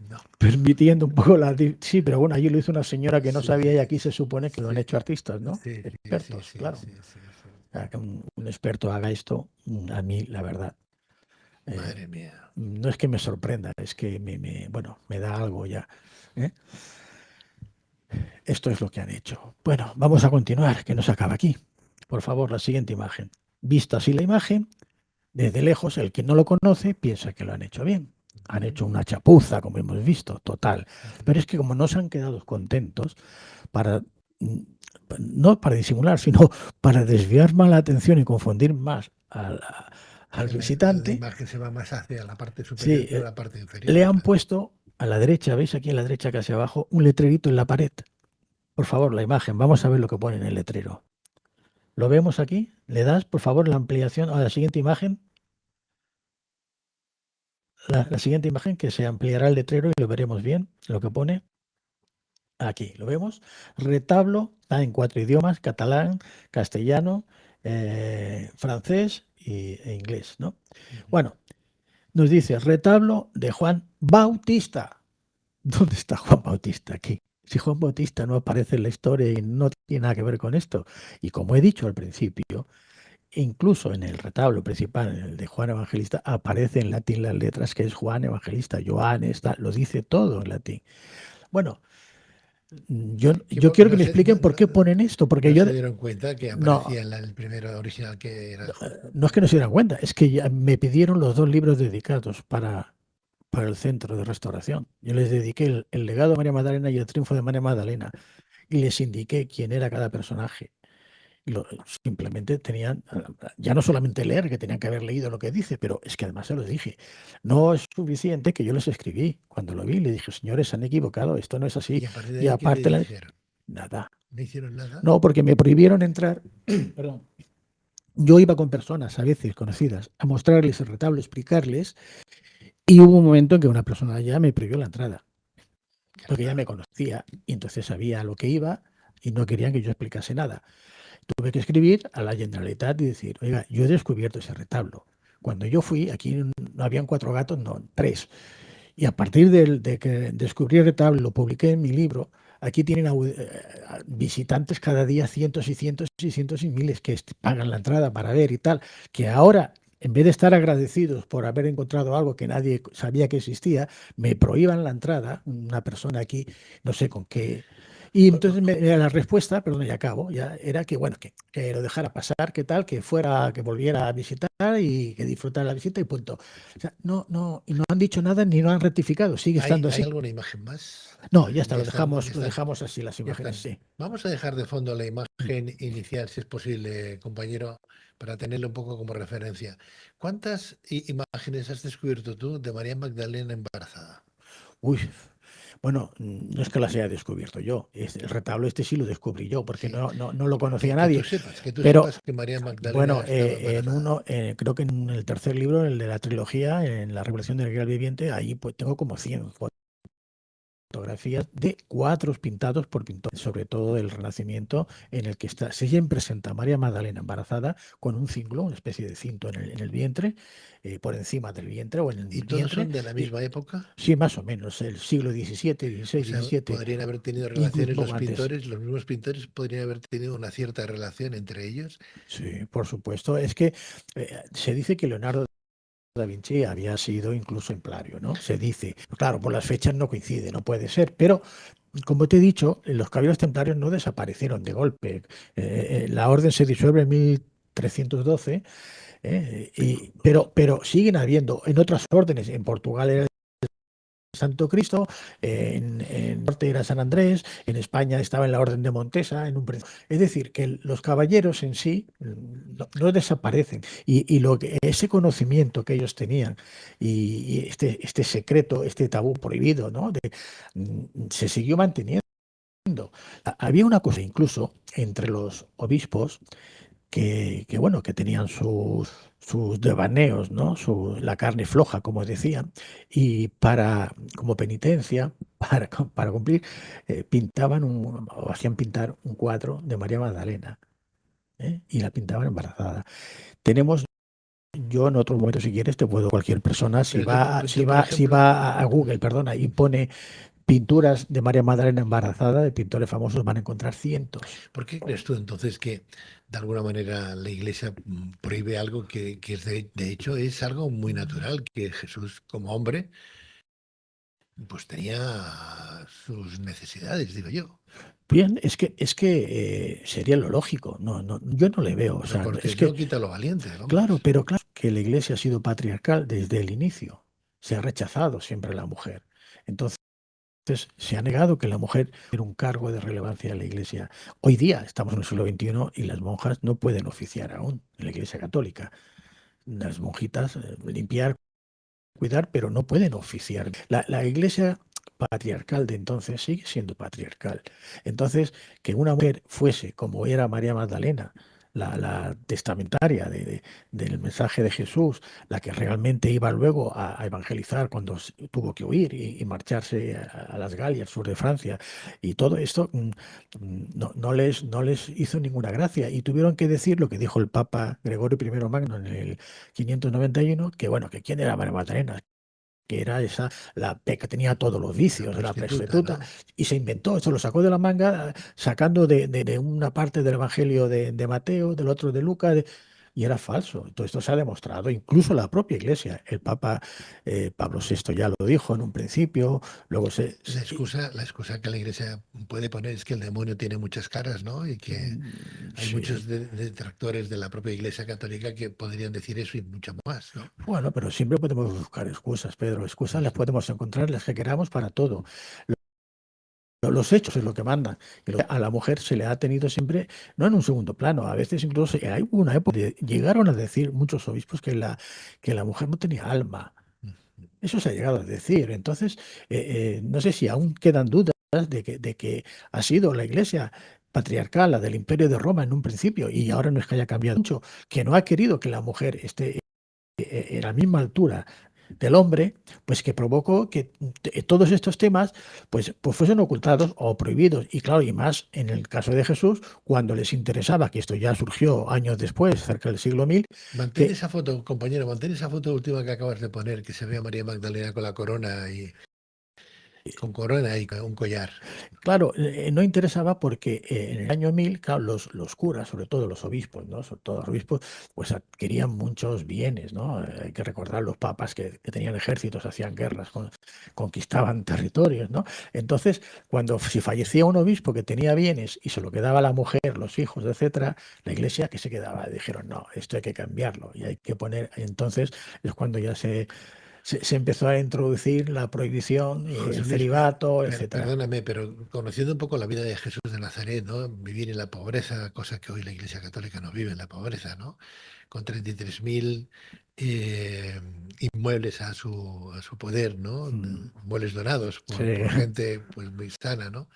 No. permitiendo un poco la... Sí, pero bueno, allí lo hizo una señora que no Sí, sabía y aquí se supone que lo han sí, hecho artistas, ¿no? sí, sí, sí, Expertos, sí, claro. sí, sí, sí. Que un experto haga esto, a mí, la verdad, Madre mía. no es que me sorprenda, es que bueno, me da algo ya. ¿Eh? Esto es lo que han hecho. Bueno, vamos a continuar, que no se acaba aquí. Por favor, la siguiente imagen. Vista así la imagen, desde lejos, el que no lo conoce piensa que lo han hecho bien. Han Ujú, hecho una chapuza, como hemos visto, total. ujú. Pero es que como no se han quedado contentos, para no para disimular, sino para desviar más la atención y confundir más al La visitante. imagen se va más hacia la parte superior Sí, que a la parte inferior, le han claro. puesto a la derecha, ¿veis aquí a la derecha casi abajo, un letrerito en la pared? Por favor, la imagen, vamos a ver lo que pone en el letrero. ¿Lo vemos aquí? ¿Le das, por favor, la ampliación a la siguiente imagen? La siguiente imagen, que se ampliará el letrero y lo veremos bien, lo que pone aquí. ¿Lo vemos? Retablo, está en 4 idiomas, catalán, castellano, francés e inglés, ¿no? Bueno, nos dice retablo de Juan Bautista. ¿Dónde está Juan Bautista aquí? Si Juan Bautista no aparece en la historia y no tiene nada que ver con esto. Y como he dicho al principio, incluso en el retablo principal, en el de Juan Evangelista, aparece en latín las letras que es Juan Evangelista, Johannes, lo dice todo en latín. Bueno, yo quiero que me expliquen por qué ponen esto, porque no yo se dieron cuenta que no, aparecía en el primero original que era. no es que no se dieran cuenta, es que ya me pidieron los 2 libros dedicados para el centro de restauración. Yo les dediqué el legado de María Magdalena y el triunfo de María Magdalena y les indiqué quién era cada personaje. Simplemente tenían, ya no solamente leer, que tenían que haber leído lo que dice, pero es que además se lo dije. No es suficiente que yo les escribí. Cuando lo vi, le dije, señores, se han equivocado, esto no es así. Y a partir de Y ahí, ¿qué te aparte, dijeron? nada. ¿No hicieron nada? No, porque me prohibieron entrar. Perdón. Yo iba con personas, a veces conocidas, a mostrarles el retablo, explicarles, y hubo un momento en que una persona ya me prohibió la entrada, porque ya me conocía y entonces sabía a lo que iba y no querían que yo explicase nada. Tuve que escribir a la Generalitat y decir, oiga, yo he descubierto ese retablo. Cuando yo fui, aquí no habían 4 gatos, no, 3. Y a partir de que descubrí el retablo, lo publiqué en mi libro, aquí tienen visitantes cada día, cientos y cientos y cientos y miles que pagan la entrada para ver y tal, que ahora, en vez de estar agradecidos por haber encontrado algo que nadie sabía que existía, me prohíban la entrada, una persona aquí, no sé con qué. Y entonces la respuesta, perdón, ya acabo, ya era que bueno, que lo dejara pasar, que tal, que fuera, que volviera a visitar y que disfrutara la visita y punto. O sea, y no han dicho nada ni lo han rectificado, sigue estando ¿Hay así. alguna imagen más? No, ya está, Ya están, ya lo están, dejamos así las ya imágenes, están. sí. Vamos a dejar de fondo la imagen inicial, si es posible, compañero, para tenerla un poco como referencia. ¿Cuántas imágenes has descubierto tú de María Magdalena embarazada? Uy, bueno, no es que las haya descubierto yo, el retablo este sí lo descubrí yo, porque Sí, no lo conocía nadie, que tú pero sepas que María Magdalena bueno, estaba en embarazada. uno, creo que en el tercer libro, el de la trilogía, en la Revelación del Real Viviente, ahí pues tengo como 100 fotografías de cuadros pintados por pintores, sobre todo del Renacimiento, en el que se presenta a María Magdalena embarazada con un cinglo, una especie de cinto en el vientre, por encima del vientre o en el ¿Y todos vientre. son de la misma época? Sí, más o menos, el siglo XVII, O XVI, sea, XVII, podrían haber tenido incluso un relaciones poco antes. los mismos pintores podrían haber tenido una cierta relación entre ellos. Sí, por supuesto. Es que se dice que Leonardo da Vinci había sido incluso templario, ¿no? Se dice. Claro, por las fechas no coincide, no puede ser, pero como te he dicho, los caballeros templarios no desaparecieron de golpe. La orden se disuelve en 1312, pero siguen habiendo en otras órdenes. En Portugal era Santo Cristo, en norte era San Andrés, en España estaba en la Orden de Montesa, es decir, que los caballeros en sí no desaparecen y ese conocimiento que ellos tenían y este secreto, este tabú prohibido, ¿no? Se siguió manteniendo. Había una cosa incluso entre los obispos bueno, que tenían sus devaneos, ¿no? La carne floja, como decían, y como penitencia, para cumplir, pintaban o hacían pintar un cuadro de María Magdalena, ¿eh? Y la pintaban embarazada. Tenemos, yo en otro momento, si quieres, te puedo, cualquier persona, Pero por si ejemplo, va a Google, perdona, y pone pinturas de María Magdalena embarazada, de pintores famosos, van a encontrar cientos. ¿por qué crees tú entonces que de alguna manera la Iglesia prohíbe algo que es de hecho es algo muy natural, que Jesús como hombre pues tenía sus necesidades, digo yo? Bien, sería lo lógico. Yo no le veo. O Pero sea, porque es eso no que, quita lo valiente, claro, vamos. pero claro que la Iglesia ha sido patriarcal desde el inicio. Se ha rechazado siempre a la mujer. Entonces, Entonces, se ha negado que la mujer tiene un cargo de relevancia en la Iglesia. Hoy día estamos en el siglo XXI y las monjas no pueden oficiar aún en la Iglesia Católica. Las monjitas limpiar, cuidar, pero no pueden oficiar. La Iglesia patriarcal de entonces sigue siendo patriarcal. Entonces, que una mujer fuese como era María Magdalena, la testamentaria del mensaje de Jesús, la que realmente iba luego a evangelizar cuando tuvo que huir y marcharse a las Galias, al sur de Francia, y todo esto no les hizo ninguna gracia y tuvieron que decir lo que dijo el Papa Gregorio I Magno en el 591, que bueno, que quién era María Magdalena, que era esa, que tenía todos los La vicios de la prostituta, prostituta, ¿no? y se inventó, se lo sacó de la manga, sacando de una parte del Evangelio de Mateo, del otro de Lucas, y era falso. Todo esto se ha demostrado, incluso la propia Iglesia. El Papa Pablo VI ya lo dijo en un principio, luego La excusa que la Iglesia puede poner es que el demonio tiene muchas caras, ¿no? Y que hay sí. muchos detractores de la propia Iglesia Católica que podrían decir eso y mucho más, ¿no? Bueno, pero siempre podemos buscar excusas, Pedro. Excusas las Ujú. podemos encontrar las que queramos para todo. Los hechos es lo que mandan. A la mujer se le ha tenido siempre, no en un segundo plano, a veces incluso hay una época, llegaron a decir muchos obispos que la mujer no tenía alma. Eso se ha llegado a decir. Entonces, no sé si aún quedan dudas de que ha sido la Iglesia patriarcal, la del Imperio de Roma en un principio, y ahora no es que haya cambiado mucho, que no ha querido que la mujer esté en la misma altura del hombre, pues que provocó que todos estos temas pues fuesen ocultados o prohibidos. Y claro, y más en el caso de Jesús, cuando les interesaba, que esto ya surgió años después, cerca del siglo 1000, Mantén que esa foto, compañero, mantén esa foto última que acabas de poner, que se ve a María Magdalena con la corona y con un collar. claro, no interesaba porque en el año 1000, claro, los curas, sobre todo los obispos, ¿no? Sobre todo los obispos, pues adquirían muchos bienes, ¿no? Hay que recordar los papas que tenían ejércitos, hacían guerras, conquistaban territorios, ¿no? Entonces, si fallecía un obispo que tenía bienes y se lo quedaba la mujer, los hijos, etcétera, la iglesia que se quedaba, dijeron, no, esto hay que cambiarlo y hay que poner, entonces es cuando ya se empezó a introducir la prohibición, José el Luis, celibato, etcétera. perdóname, pero conociendo un poco la vida de Jesús de Nazaret, ¿no? Vivir en la pobreza, cosa que hoy la Iglesia Católica no vive en la pobreza, ¿no? Con 33.000 eh, inmuebles a su poder, ¿no? Mm, Inmuebles donados sí, por gente pues muy sana, ¿no?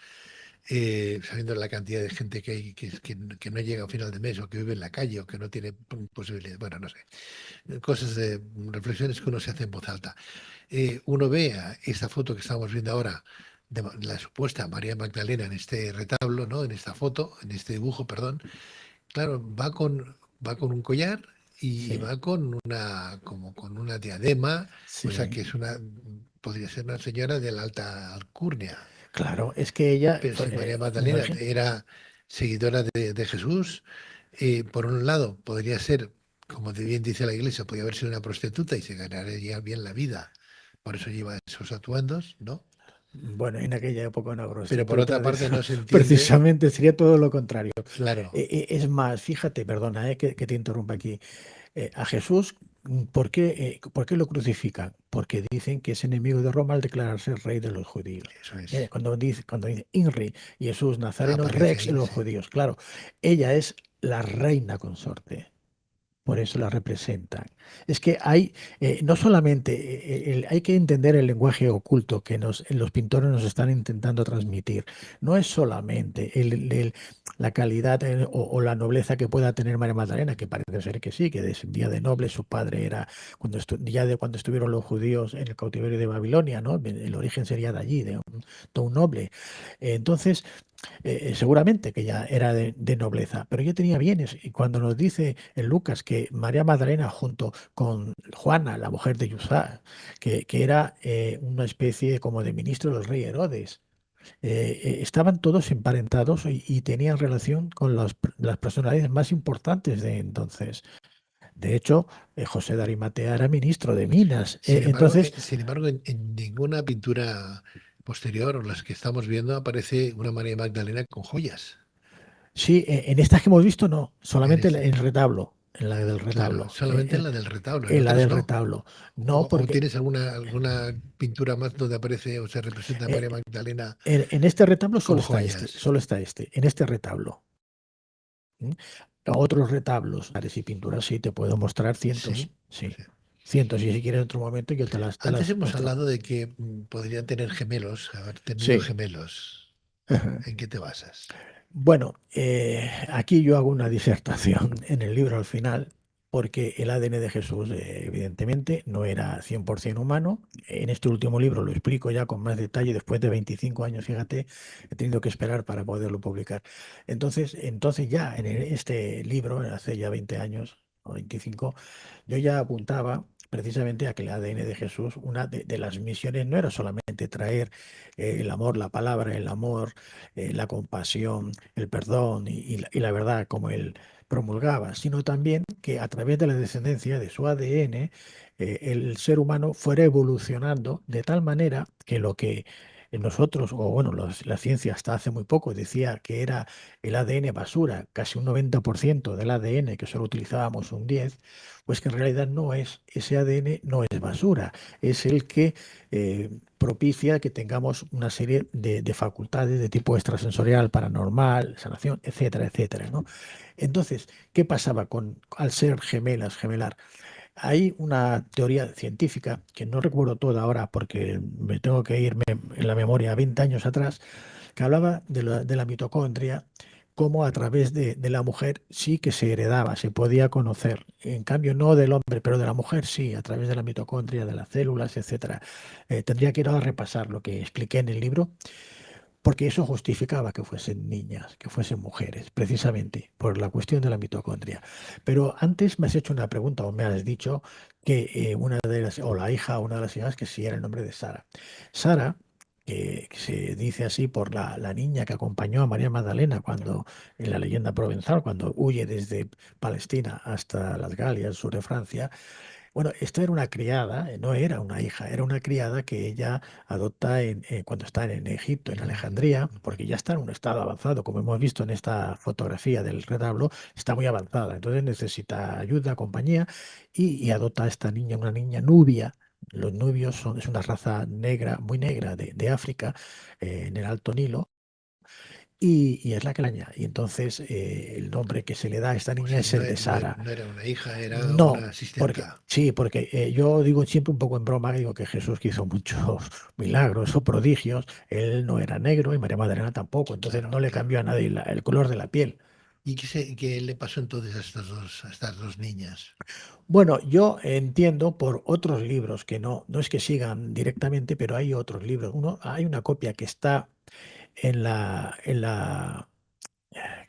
Sabiendo la cantidad de gente que hay que no llega a final de mes o que vive en la calle o que no tiene posibilidad, bueno, no sé, cosas de reflexiones que uno se hace en voz alta. Uno ve esta foto que estamos viendo ahora de la supuesta María Magdalena en este retablo, ¿no? En esta foto, en este dibujo, perdón. Claro, va con un collar y sí, va con una, como con una diadema, o sea sí. que podría ser una señora de la alta alcurnia. Claro, es que ella, Pero si María Magdalena imagínate. era seguidora de Jesús, por un lado podría ser, como bien dice la iglesia, podría haber sido una prostituta y se ganaría bien la vida. Por eso lleva esos atuendos, ¿no? Bueno, en aquella época una Pero por otra prostituta, parte no se entiende, precisamente sería todo lo contrario. claro, Es más, fíjate, perdona, que te interrumpa aquí. A Jesús, ¿por qué lo crucifican? Porque dicen que es enemigo de Roma al declararse rey de los judíos. eso es. Cuando dice INRI, Jesús Nazareno Aparece Rex de ahí, los sí. judíos, claro, ella es la reina consorte. Por eso la representan. Es que no solamente, hay que entender el lenguaje oculto que los pintores nos están intentando transmitir. No es solamente la calidad o la nobleza que pueda tener María Magdalena, que parece ser que sí, que descendía de noble, su padre era, ya de cuando estuvieron los judíos en el cautiverio de Babilonia, ¿no? El origen sería de allí, de un noble. Entonces, seguramente que ya era de nobleza, pero ya tenía bienes. Y cuando nos dice en Lucas que María Magdalena, junto con Juana, la mujer de Yusá, que era una especie como de ministro del rey Herodes, estaban todos emparentados y tenían relación con las personalidades más importantes de entonces. De hecho, José de Arimatea era ministro de Minas. Entonces, Sin embargo, en ninguna pintura posterior o las que estamos viendo aparece una María Magdalena con joyas. sí, en estas que hemos visto no, En solamente este, el retablo. en la del Claro, retablo. solamente en la del retablo, en En la otras del no. retablo. No, O porque tienes alguna pintura más donde aparece o se representa a María eh, Magdalena en este retablo con joyas. solo está este, en este retablo. ¿Mm? Otros retablos, pares y pinturas, sí, te puedo mostrar cientos, Sí, sí, sí. cientos. Y si quieres en otro momento yo te Antes las hemos muestro. hablado de que podrían tener gemelos, haber tenido Sí. gemelos. ¿En qué te basas? Bueno, aquí yo hago una disertación en el libro al final, porque el ADN de Jesús, evidentemente, no era 100% humano. En este último libro lo explico ya con más detalle, después de 25 años, fíjate, he tenido que esperar para poderlo publicar. Entonces ya en este libro, hace ya 20 años o 25, yo ya apuntaba precisamente a que el ADN de Jesús, una de las misiones no era solamente traer el amor, la palabra, el amor, la compasión, el perdón y la verdad como él promulgaba, sino también que a través de la descendencia de su ADN, el ser humano fuera evolucionando de tal manera que lo que nosotros, o bueno, la ciencia hasta hace muy poco decía que era el ADN basura, casi un 90% del ADN, que solo utilizábamos un 10, pues que en realidad no es, ese ADN no es basura, es el que propicia que tengamos una serie de facultades de tipo extrasensorial, paranormal, sanación, etcétera, etcétera, ¿no? Entonces, ¿qué pasaba al ser gemelas, gemelar? Hay una teoría científica que no recuerdo toda ahora porque me tengo que irme en la memoria 20 años atrás, que hablaba de la mitocondria, cómo a través de la mujer sí que se heredaba, se podía conocer. En cambio, no del hombre, pero de la mujer sí, a través de la mitocondria, de las células, etcétera. Tendría que ir a repasar lo que expliqué en el libro, porque eso justificaba que fuesen niñas, que fuesen mujeres, precisamente por la cuestión de la mitocondria. Pero antes me has hecho una pregunta o me has dicho que una de las, o la hija, una de las hijas, que sí era el nombre de Sara. Sara, que se dice así por la niña que acompañó a María Magdalena cuando, en la leyenda provenzal, cuando huye desde Palestina hasta las Galias, sur de Francia, bueno, esta era una criada, no era una hija, era una criada que ella adopta cuando está en Egipto, en Alejandría, porque ya está en un estado avanzado, como hemos visto en esta fotografía del retablo, está muy avanzada, entonces necesita ayuda, compañía, y adopta a esta niña, una niña nubia. Los nubios es una raza negra, muy negra de África, en el Alto Nilo, y es la que la añade. Y entonces el nombre que se le da a esta O niña sea, es el de Sara. no era una hija, era No, una porque asistenta. sí, porque yo digo siempre un poco en broma, digo que Jesús que hizo muchos milagros o prodigios, él no era negro y María Magdalena tampoco, entonces Claro, no le claro. cambió a nadie el color de la piel. ¿Y qué le pasó entonces a estas dos niñas? Bueno, yo entiendo por otros libros que no es que sigan directamente, pero hay otros libros. Hay una copia que está en la,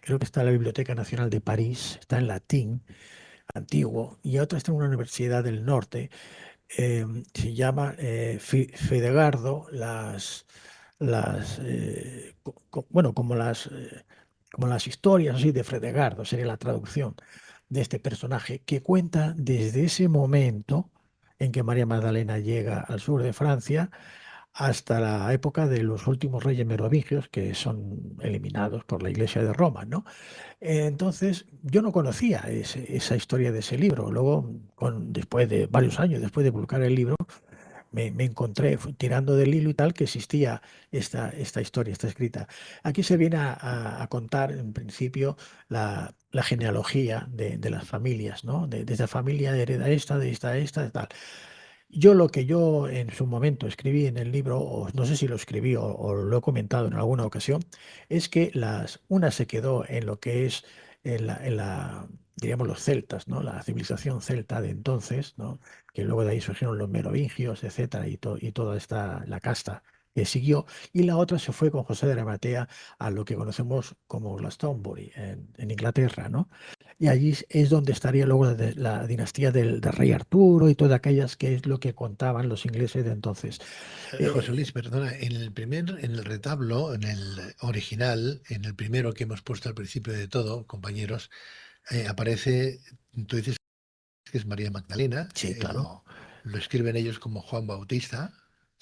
creo que está en la Biblioteca Nacional de París, está en latín antiguo, y otra está en una universidad del norte. Se llama Fedegardo, bueno, como las historias así de Fredegardo, sería la traducción de este personaje, que cuenta desde ese momento en que María Magdalena llega al sur de Francia hasta la época de los últimos reyes merovingios que son eliminados por la Iglesia de Roma, ¿no? Entonces, yo no conocía esa historia de ese libro. Luego, después de varios años, después de publicar el libro, me encontré tirando del hilo y tal que existía esta historia, esta escrita. Aquí se viene a contar, en principio, la genealogía de las familias, ¿no? De esta familia hereda esta, de esta, de tal. Yo lo que yo en su momento escribí en el libro, o no sé si lo escribí o lo he comentado en alguna ocasión, es que una se quedó en lo que es diríamos, los celtas, ¿no? La civilización celta de entonces, ¿no? Que luego de ahí surgieron los merovingios, etcétera, y toda la casta que siguió, y la otra se fue con José de Arimatea a lo que conocemos como Glastonbury, en Inglaterra, ¿no? Y allí es donde estaría luego la dinastía del rey Arturo y todas aquellas que es lo que contaban los ingleses de entonces. José Eh, Luis, perdona, en el retablo, en el original, en el primero que hemos puesto al principio de todo, compañeros, aparece, tú dices que es María Magdalena, sí, claro. lo escriben ellos como Juan Bautista,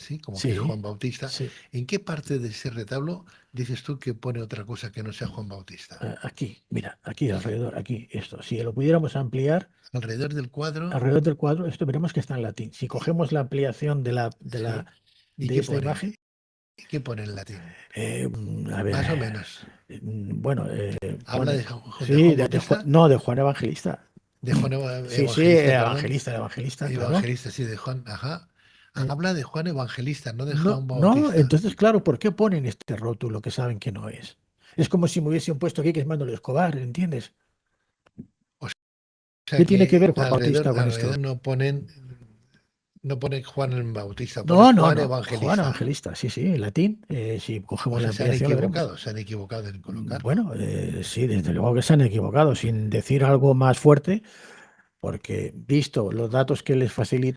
¿sí? Como que es Sí, Juan Bautista. sí. ¿En qué parte de ese retablo dices tú que pone otra cosa que no sea Juan Bautista? Aquí, mira, aquí alrededor, aquí, esto. Si lo pudiéramos ampliar Alrededor del cuadro, alrededor del cuadro, esto veremos que está en latín. Si y- cogemos la ampliación de ¿sí? ¿Y de qué esta pone? imagen, ¿Y qué pone en latín? a ver, Más o menos. bueno, Habla pone, de sí, Juan Bautista, no, de Juan Evangelista. de Juan Sí, sí, Evangelista, perdón. evangelista, claro. Evangelista, sí, de Juan, ajá. Eh, Habla de Juan Evangelista, no de No, Juan no, Bautista. entonces, claro, ¿por qué ponen este rótulo que saben que no es? Es como si me hubiesen puesto aquí que es Manuel Escobar, ¿entiendes? O ¿Qué sea tiene que que ver Juan Bautista con alrededor esto? no ponen Juan Bautista, pone No, no, Juan no, Juan Evangelista. Evangelista, sí, sí, en latín, si O cogemos la sea, ampliación lo veremos. se han equivocado en colocarlo. Bueno, sí, desde luego que se han equivocado, sin decir algo más fuerte, porque visto los datos que les facilité,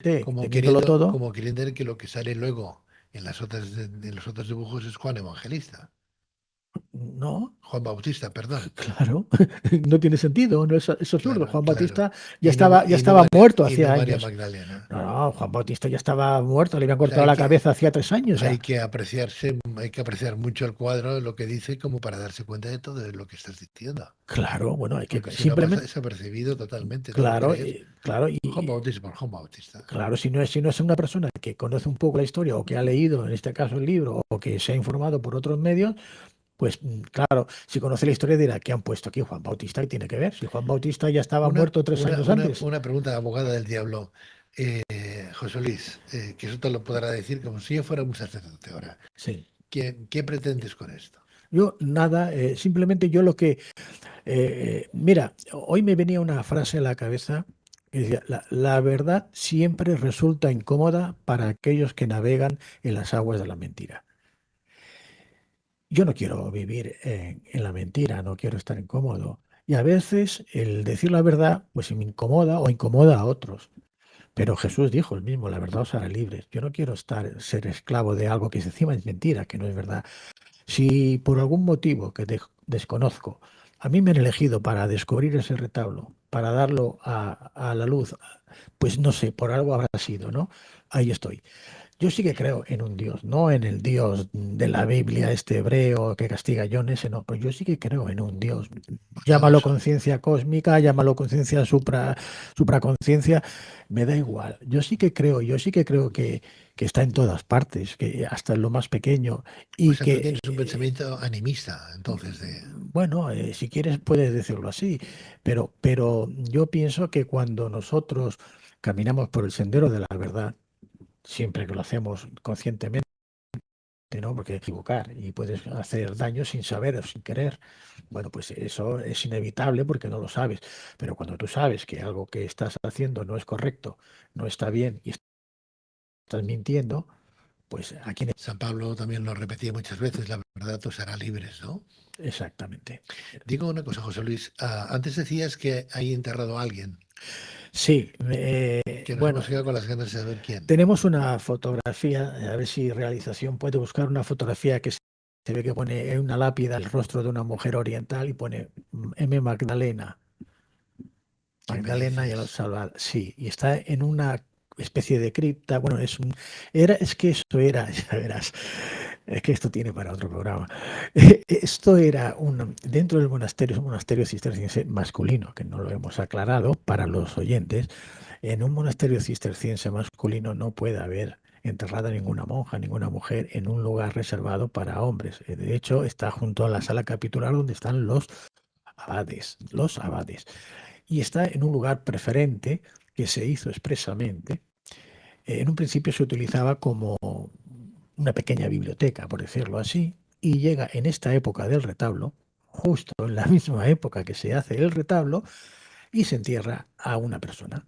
teniéndolo todo, Como queriendo decir que lo que sale luego en en los otros dibujos es Juan Evangelista. no, Juan Bautista, perdón. claro, no tiene sentido, no es absurdo. Claro, Juan claro. Bautista ya estaba muerto Y no hacía María años. Magdalena. No, no, Juan Bautista ya estaba muerto, le habían O sea, cortado la cabeza hacía 3 años hay ya. que hay que apreciar mucho el cuadro, lo que dice, como para darse cuenta de todo lo que estás diciendo. Claro, bueno, hay que Porque si no pasa simplemente, desapercibido totalmente, te lo claro, crees. claro, Juan Bautista por Juan Bautista. claro, si no es una persona que conoce un poco la historia o que ha leído, en este caso, el libro o que se ha informado por otros medios, pues claro, si conoce la historia dirá que han puesto aquí Juan Bautista y tiene que ver. Si Juan Bautista ya estaba muerto 3 años antes. Una pregunta de abogada del diablo. José Luis, que eso te lo podrá decir como si yo fuera un sacerdote ahora. Sí. ¿Qué pretendes con esto? Yo nada, simplemente yo lo que... mira, hoy me venía una frase a la cabeza que decía, la verdad siempre resulta incómoda para aquellos que navegan en las aguas de la mentira. Yo no quiero vivir en la mentira, no quiero estar incómodo. Y a veces el decir la verdad, pues me incomoda o incomoda a otros. Pero Jesús dijo el mismo, la verdad os hará libres. Yo no quiero ser esclavo de algo que encima es mentira, que no es verdad. Si por algún motivo que desconozco, a mí me han elegido para descubrir ese retablo, para darlo a la luz, pues no sé, por algo habrá sido, ¿no? Ahí estoy. Yo sí que creo en un Dios, no en el Dios de la Biblia, este hebreo que castiga a John, ese no, pero yo sí que creo en un Dios. Llámalo Bondadoso. conciencia cósmica, llámalo conciencia supraconciencia, me da igual. Yo sí que creo que está en todas partes, que hasta en lo más pequeño, O y sea, tú que, tienes un pensamiento animista, entonces, de... bueno, si quieres puedes decirlo así, pero yo pienso que cuando nosotros caminamos por el sendero de la verdad, siempre que lo hacemos conscientemente, ¿no? Porque equivocar y puedes hacer daño sin saber o sin querer. Bueno, pues eso es inevitable porque no lo sabes. Pero cuando tú sabes que algo que estás haciendo no es correcto, no está bien y estás mintiendo, pues a quién San Pablo también lo repetía muchas veces, la verdad os hará libres, ¿no? exactamente. Digo una cosa, José Luis. Antes decías que hay enterrado a alguien, Sí, que nos bueno, hemos quedado con las ganas de saber quién. tenemos una fotografía, a ver si realización puede buscar una fotografía que se ve que pone en una lápida el rostro de una mujer oriental y pone M. Magdalena. ¿Qué me Magdalena y a los dices? salvados. Sí, y está en una especie de cripta. Bueno, es que eso era, ya verás, es que esto tiene para otro programa. Esto era dentro del monasterio, es un monasterio cisterciense masculino, que no lo hemos aclarado para los oyentes. En un monasterio cisterciense masculino no puede haber enterrada ninguna monja, ninguna mujer en un lugar reservado para hombres. De hecho, está junto a la sala capitular donde están los abades, los abades, y está en un lugar preferente que se hizo expresamente. En un principio se utilizaba como una pequeña biblioteca, por decirlo así, y llega en esta época del retablo, justo en la misma época que se hace el retablo, y se entierra a una persona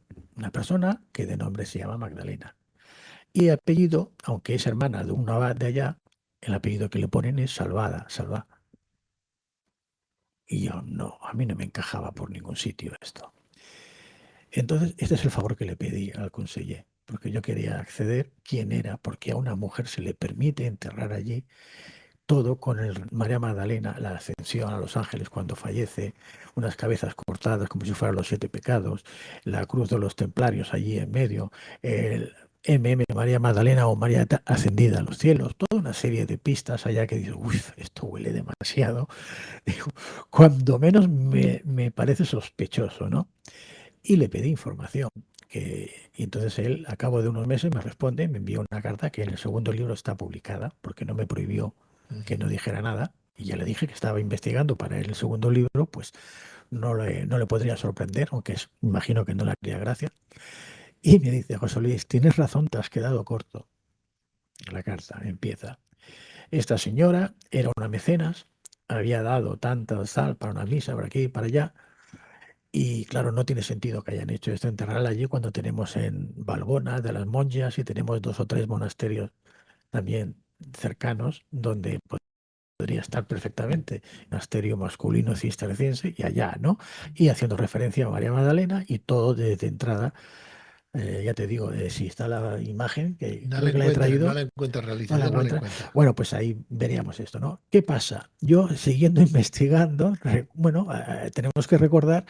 que de nombre se llama Magdalena. Y el apellido, aunque es hermana de un abad de allá, el apellido que le ponen es Salvada, Salva. Y yo no, a mí no me encajaba por ningún sitio esto. Entonces, este es el favor que le pedí al conseller, porque yo quería acceder quién era, porque a una mujer se le permite enterrar allí todo con el María Magdalena, la ascensión a los ángeles cuando fallece, unas cabezas cortadas como si fueran los 7 pecados, la cruz de los templarios allí en medio, MM, María Magdalena o María ascendida a los cielos, toda una serie de pistas allá que digo, uy, esto huele demasiado. Digo, cuando menos me parece sospechoso, ¿no? Y le pedí información. Y entonces él, a cabo de unos meses, me responde, me envió una carta que en el segundo libro está publicada, porque no me prohibió que no dijera nada. Y ya le dije que estaba investigando para el segundo libro, pues no le podría sorprender, aunque imagino que no le haría gracia. Y me dice, José Luis, tienes razón, te has quedado corto. La carta empieza. Esta señora era una mecenas, había dado tanta sal para una misa, por aquí y para allá. Y claro, no tiene sentido que hayan hecho esto, enterrarla allí cuando tenemos en Valbona de las Monjas y tenemos 2 o 3 monasterios también cercanos donde podría estar perfectamente monasterio masculino cisterciense y allá, ¿no? Y haciendo referencia a María Magdalena y todo desde entrada. Ya te digo, si está la imagen, que No la creo que la he encuentras, no traído, la encuentras, no la realización no la encuentra. encuentra. Bueno, pues ahí veríamos esto, ¿no? ¿Qué pasa? Yo, siguiendo investigando, bueno, tenemos que recordar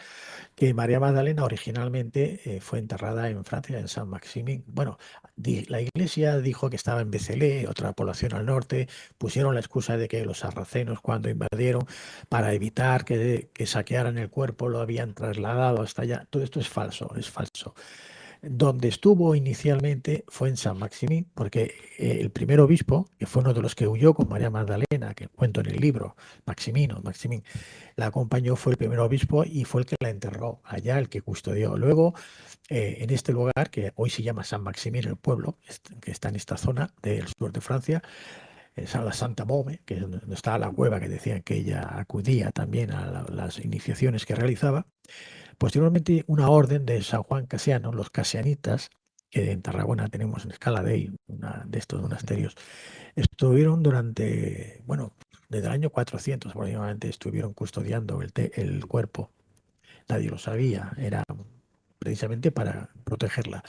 que María Magdalena originalmente fue enterrada en Francia, en Saint-Maximin. Bueno, la iglesia dijo que estaba en Bézelé, otra población al norte. Pusieron la excusa de que los sarracenos, cuando invadieron, para evitar que saquearan el cuerpo, lo habían trasladado hasta allá. Todo esto es falso, es falso. Donde estuvo inicialmente fue en San Maximín, porque el primer obispo, que fue uno de los que huyó con María Magdalena, que cuento en el libro, Maximín, la acompañó, fue el primer obispo y fue el que la enterró allá, el que custodió. Luego, en este lugar, que hoy se llama San Maximín, el pueblo, que está en esta zona del sur de Francia, es a la Santa Mome, que es donde está la cueva que decían que ella acudía también a las iniciaciones que realizaba. Posteriormente, una orden de San Juan Casiano, los casianitas, que en Tarragona tenemos en Escala Dei, una de estos monasterios, estuvieron durante, bueno, desde el año 400 aproximadamente, estuvieron custodiando el cuerpo. Nadie lo sabía, era precisamente para protegerla.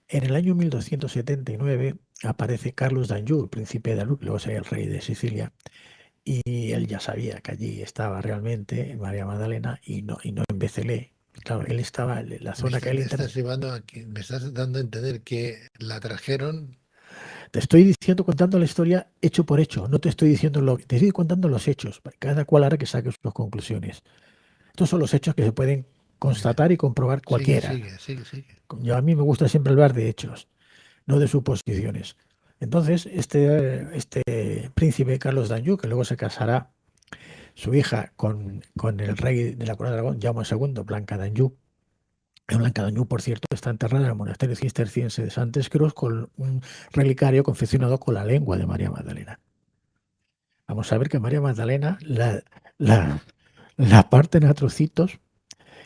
En el año 1279 aparece Carlos d'Anjou, príncipe de Aluc, luego sería el rey de Sicilia, y él ya sabía que allí estaba realmente María Magdalena y no en Becelé. Claro, él estaba en la zona que él Estás llevando aquí, me estás dando a entender que la trajeron. Te estoy diciendo, contando la historia hecho por hecho, no te estoy diciendo te estoy contando los hechos, cada cual hará que saque sus conclusiones. Estos son los hechos que se pueden Muy constatar y comprobar Sigue, cualquiera. sigue, sigue, sigue. A mí me gusta siempre hablar de hechos, no de suposiciones. Entonces, este príncipe Carlos d'Anjou, que luego se casará su hija con el rey de la corona de Aragón, Jaume II, Blanca d'Anjou. Blanca d'Anjou, por cierto, está enterrada en el monasterio cisterciense de Santes Creus con un relicario confeccionado con la lengua de María Magdalena. Vamos a ver que María Magdalena la, la parten a trocitos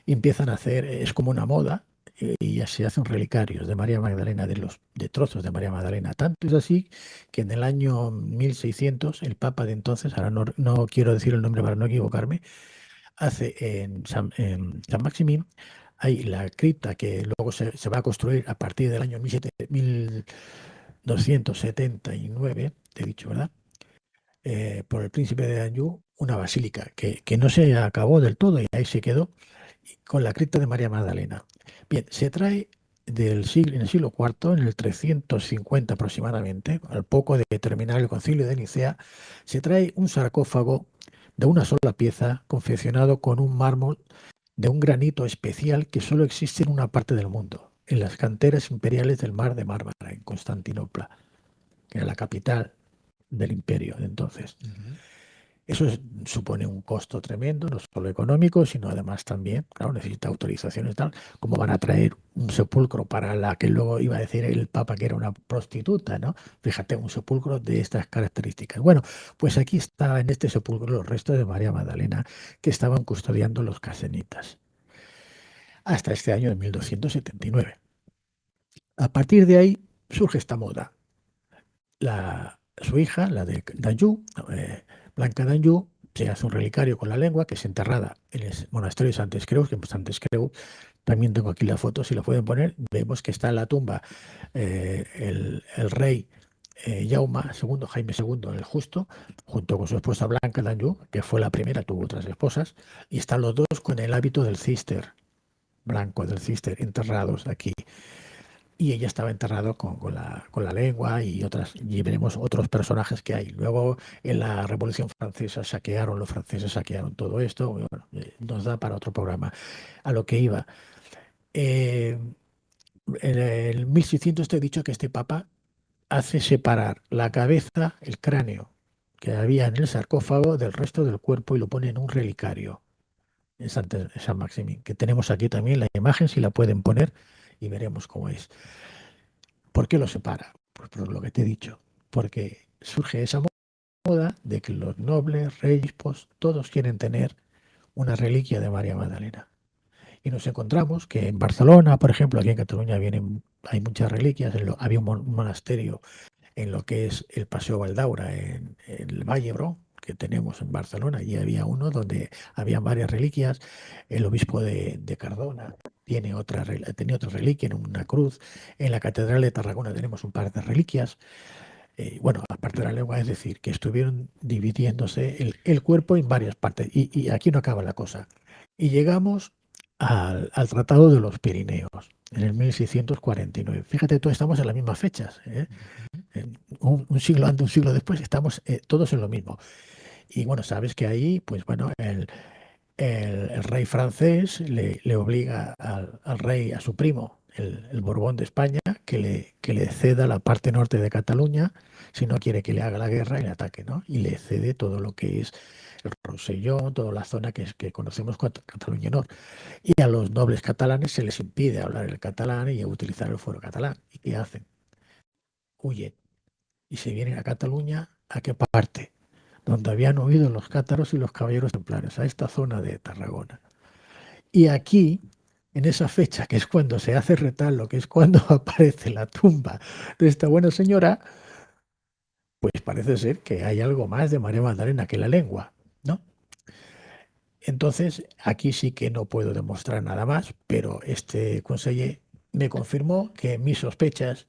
y empiezan a hacer, es como una moda, y ya se hacen relicarios de María Magdalena, de trozos de María Magdalena. Tanto es así que en el año 1600 el Papa de entonces, ahora no quiero decir el nombre para no equivocarme, hace en San Maximín, hay la cripta que luego se va a construir a partir del año 1279, te he dicho, ¿verdad? Por el príncipe de Anjou, una basílica que no se acabó del todo y ahí se quedó con la cripta de María Magdalena. Bien, se trae en el siglo IV, en el 350 aproximadamente, al poco de terminar el concilio de Nicea, se trae un sarcófago de una sola pieza confeccionado con un mármol de un granito especial que solo existe en una parte del mundo, en las canteras imperiales del Mar de Mármara, en Constantinopla, que era la capital del imperio de entonces. Eso supone un costo tremendo, no solo económico, sino además también, claro, necesita autorizaciones y tal. ¿Cómo van a traer un sepulcro para la que luego iba a decir el Papa que era una prostituta, ¿no? Fíjate, un sepulcro de estas características. Bueno, pues aquí está en este sepulcro los restos de María Magdalena que estaban custodiando los casenitas hasta este año de 1279. A partir de ahí surge esta moda. Su hija, la de d'Anjou, Blanca d'Anjou, se hace un relicario con la lengua que es enterrada en el monasterio de Santes Creus, que en Santes Creus, también tengo aquí la foto, si la pueden poner, vemos que está en la tumba el rey Jaume II, Jaime II el Justo, junto con su esposa Blanca d'Anjou, que fue la primera, tuvo otras esposas, y están los dos con el hábito del cister, blanco del cister, enterrados aquí. y ella estaba enterrado con la lengua y otras, y veremos otros personajes que hay. Luego en la Revolución Francesa los franceses saquearon todo esto, bueno, nos da para otro programa. A lo que iba, eh, en el 1600 te he dicho que este papa hace separar la cabeza, el cráneo que había en el sarcófago del resto del cuerpo y lo pone en un relicario en San Maximín, que tenemos aquí también la imagen, si la pueden poner, y veremos cómo es. ¿Por qué lo separa? Pues por lo que te he dicho, porque surge esa moda de que los nobles, reyes, pues, todos quieren tener una reliquia de María Magdalena. Y nos encontramos que en Barcelona, por ejemplo, aquí en Cataluña hay muchas reliquias. Había un monasterio en lo que es el Paseo Valdaura, en el Valle Bro, que tenemos en Barcelona. Y había uno donde había varias reliquias. El obispo de Cardona tenía otra reliquia en una cruz. En la Catedral de Tarragona tenemos un par de reliquias. Bueno, aparte de la lengua, es decir, que estuvieron dividiéndose el cuerpo en varias partes. Y aquí no acaba la cosa. Y llegamos al Tratado de los Pirineos, en el 1649. Fíjate, todos estamos en las mismas fechas, ¿eh? Un siglo antes, un siglo después, estamos todos en lo mismo. Y bueno, sabes que ahí, pues bueno, el rey francés le obliga al rey, a su primo, el Borbón de España, que le ceda la parte norte de Cataluña, si no quiere que le haga la guerra y le ataque, ¿no? Y le cede todo lo que es el Rosellón, toda la zona que conocemos como Cataluña Norte. Y a los nobles catalanes se les impide hablar el catalán y utilizar el fuero catalán. ¿Y qué hacen? Huyen y se vienen a Cataluña. ¿A qué parte? Donde habían huido los cátaros y los caballeros templarios, a esta zona de Tarragona. Y aquí, en esa fecha, que es cuando se hace retablo, que es cuando aparece la tumba de esta buena señora, pues parece ser que hay algo más de María Magdalena que la lengua, ¿no? Entonces, aquí sí que no puedo demostrar nada más, pero este conseller me confirmó que mis sospechas,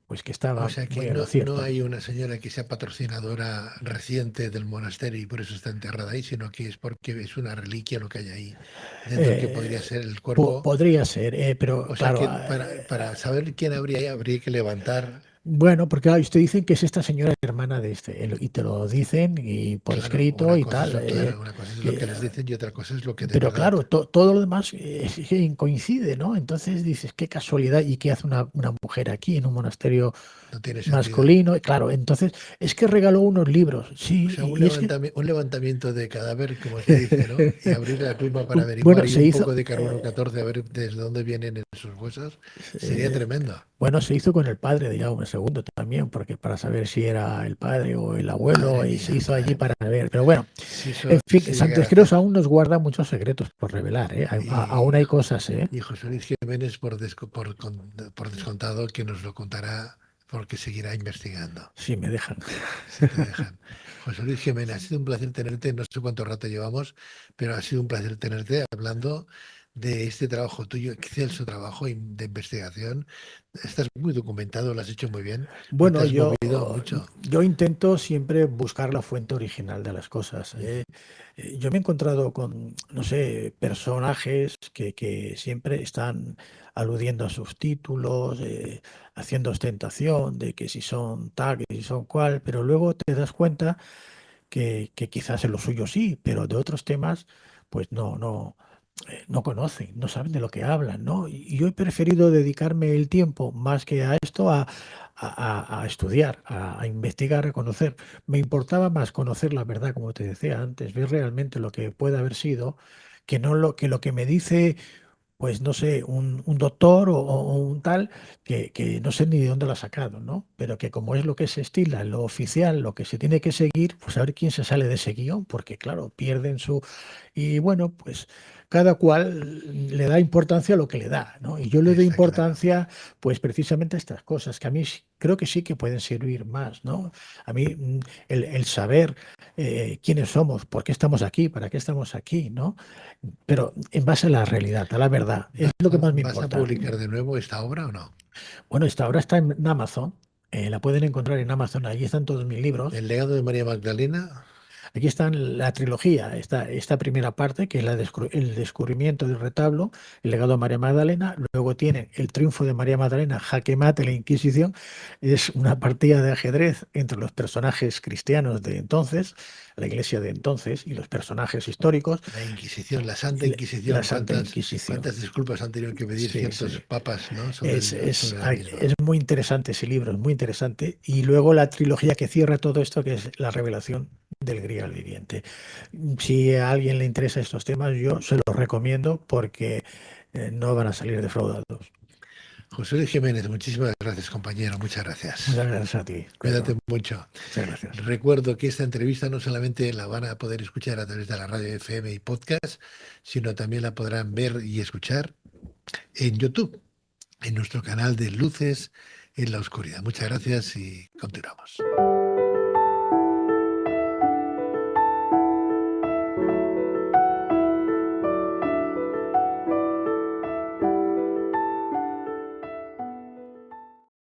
pues que O estaba sea que muy en lo no cierto. hay una señora que sea patrocinadora reciente del monasterio y por eso está enterrada ahí, sino que es porque es una reliquia lo que hay ahí dentro que podría Eh, ser el cuerpo. Podría ser, pero O sea claro, que para saber quién habría ahí, habría que levantar, bueno, porque claro, usted dicen que es esta señora hermana de este, y te lo dicen y por claro, escrito una y cosa tal. es, claro, una cosa es lo Que, que les dicen y otra cosa es lo que de pero verdad claro, todo lo demás es que coincide, ¿no? Entonces dices, qué casualidad, ¿y qué hace una mujer aquí en un monasterio no tiene sentido. masculino? Y claro, entonces es que regaló unos libros, O sí, sea, y es que, un levantamiento de cadáver, como se dice, ¿no? Y abrir la tumba para averiguar bueno, y se un hizo, poco de carbono 14 a ver desde dónde vienen esos huesos, sería eh, tremendo. bueno, se hizo con el padre de Jaume II también, porque para saber si era el padre o el abuelo, Madre y se mía, hizo allí madre para mía. ver. Pero bueno, Si en eso fin, se llegara Santos a Creus hacer. aún nos guarda muchos secretos por revelar, ¿eh? Aún Y, hay cosas, ¿eh? y José Luis Jiménez, por descontado, que nos lo contará porque seguirá investigando, Si me dejan. si te dejan. José Luis Jiménez, ha sido un placer tenerte. No sé cuánto rato llevamos, pero ha sido un placer tenerte hablando de este trabajo tuyo, excelso trabajo de investigación. Estás muy documentado, lo has hecho muy bien, no te Bueno, has movido mucho. yo intento siempre buscar la fuente original de las cosas, ¿eh? Yo me he encontrado con, no sé, personajes que siempre están aludiendo a sus títulos, haciendo ostentación de que si son tal, que si son cual, pero luego te das cuenta que quizás en lo suyo sí, pero de otros temas, pues no conocen, no saben de lo que hablan, ¿no? Y yo he preferido dedicarme el tiempo más que a esto a estudiar, a investigar, a conocer. Me importaba más conocer la verdad, como te decía antes, ver realmente lo que puede haber sido, que no lo que me dice, pues no sé, un doctor o un tal que no sé ni de dónde lo ha sacado, ¿no? Pero que como es lo que se estila, lo oficial, lo que se tiene que seguir, pues a ver quién se sale de ese guión, porque claro, pierden su... Y bueno, pues cada cual le da importancia a lo que le da, ¿no? Y yo le doy Está claro. importancia, pues precisamente a estas cosas, que a mí creo que sí que pueden servir más, ¿no? A mí el saber quiénes somos, por qué estamos aquí, para qué estamos aquí, ¿no? Pero en base a la realidad, a la verdad, es lo que más me ¿Vas a importa. publicar de nuevo esta obra o no? Bueno, esta ahora está en Amazon, la pueden encontrar en Amazon, allí están todos mis libros. El legado de María Magdalena. Aquí está la trilogía, esta primera parte, que es el descubrimiento del retablo, el legado de María Magdalena. Luego tiene el triunfo de María Magdalena, jaque mate, la Inquisición. Es una partida de ajedrez entre los personajes cristianos de entonces, la iglesia de entonces, y los personajes históricos. La Inquisición, la Santa La Inquisición, Santa Inquisición. cuántas disculpas han tenido que pedir Sí, ciertos sí. papas, ¿no? Es, sobre la misma. es muy interesante ese libro, es muy interesante. Y luego la trilogía que cierra todo esto, que es la revelación del Grial viviente. Si a alguien le interesa estos temas, yo se los recomiendo porque no van a salir defraudados. José Luis Jiménez, muchísimas gracias, compañero. Muchas gracias. Muchas gracias a ti, Cuídate Pedro. mucho. Muchas gracias. Recuerdo que esta entrevista no solamente la van a poder escuchar a través de la radio FM y podcast, sino también la podrán ver y escuchar en YouTube, en nuestro canal de Luces en la Oscuridad. Muchas gracias y continuamos.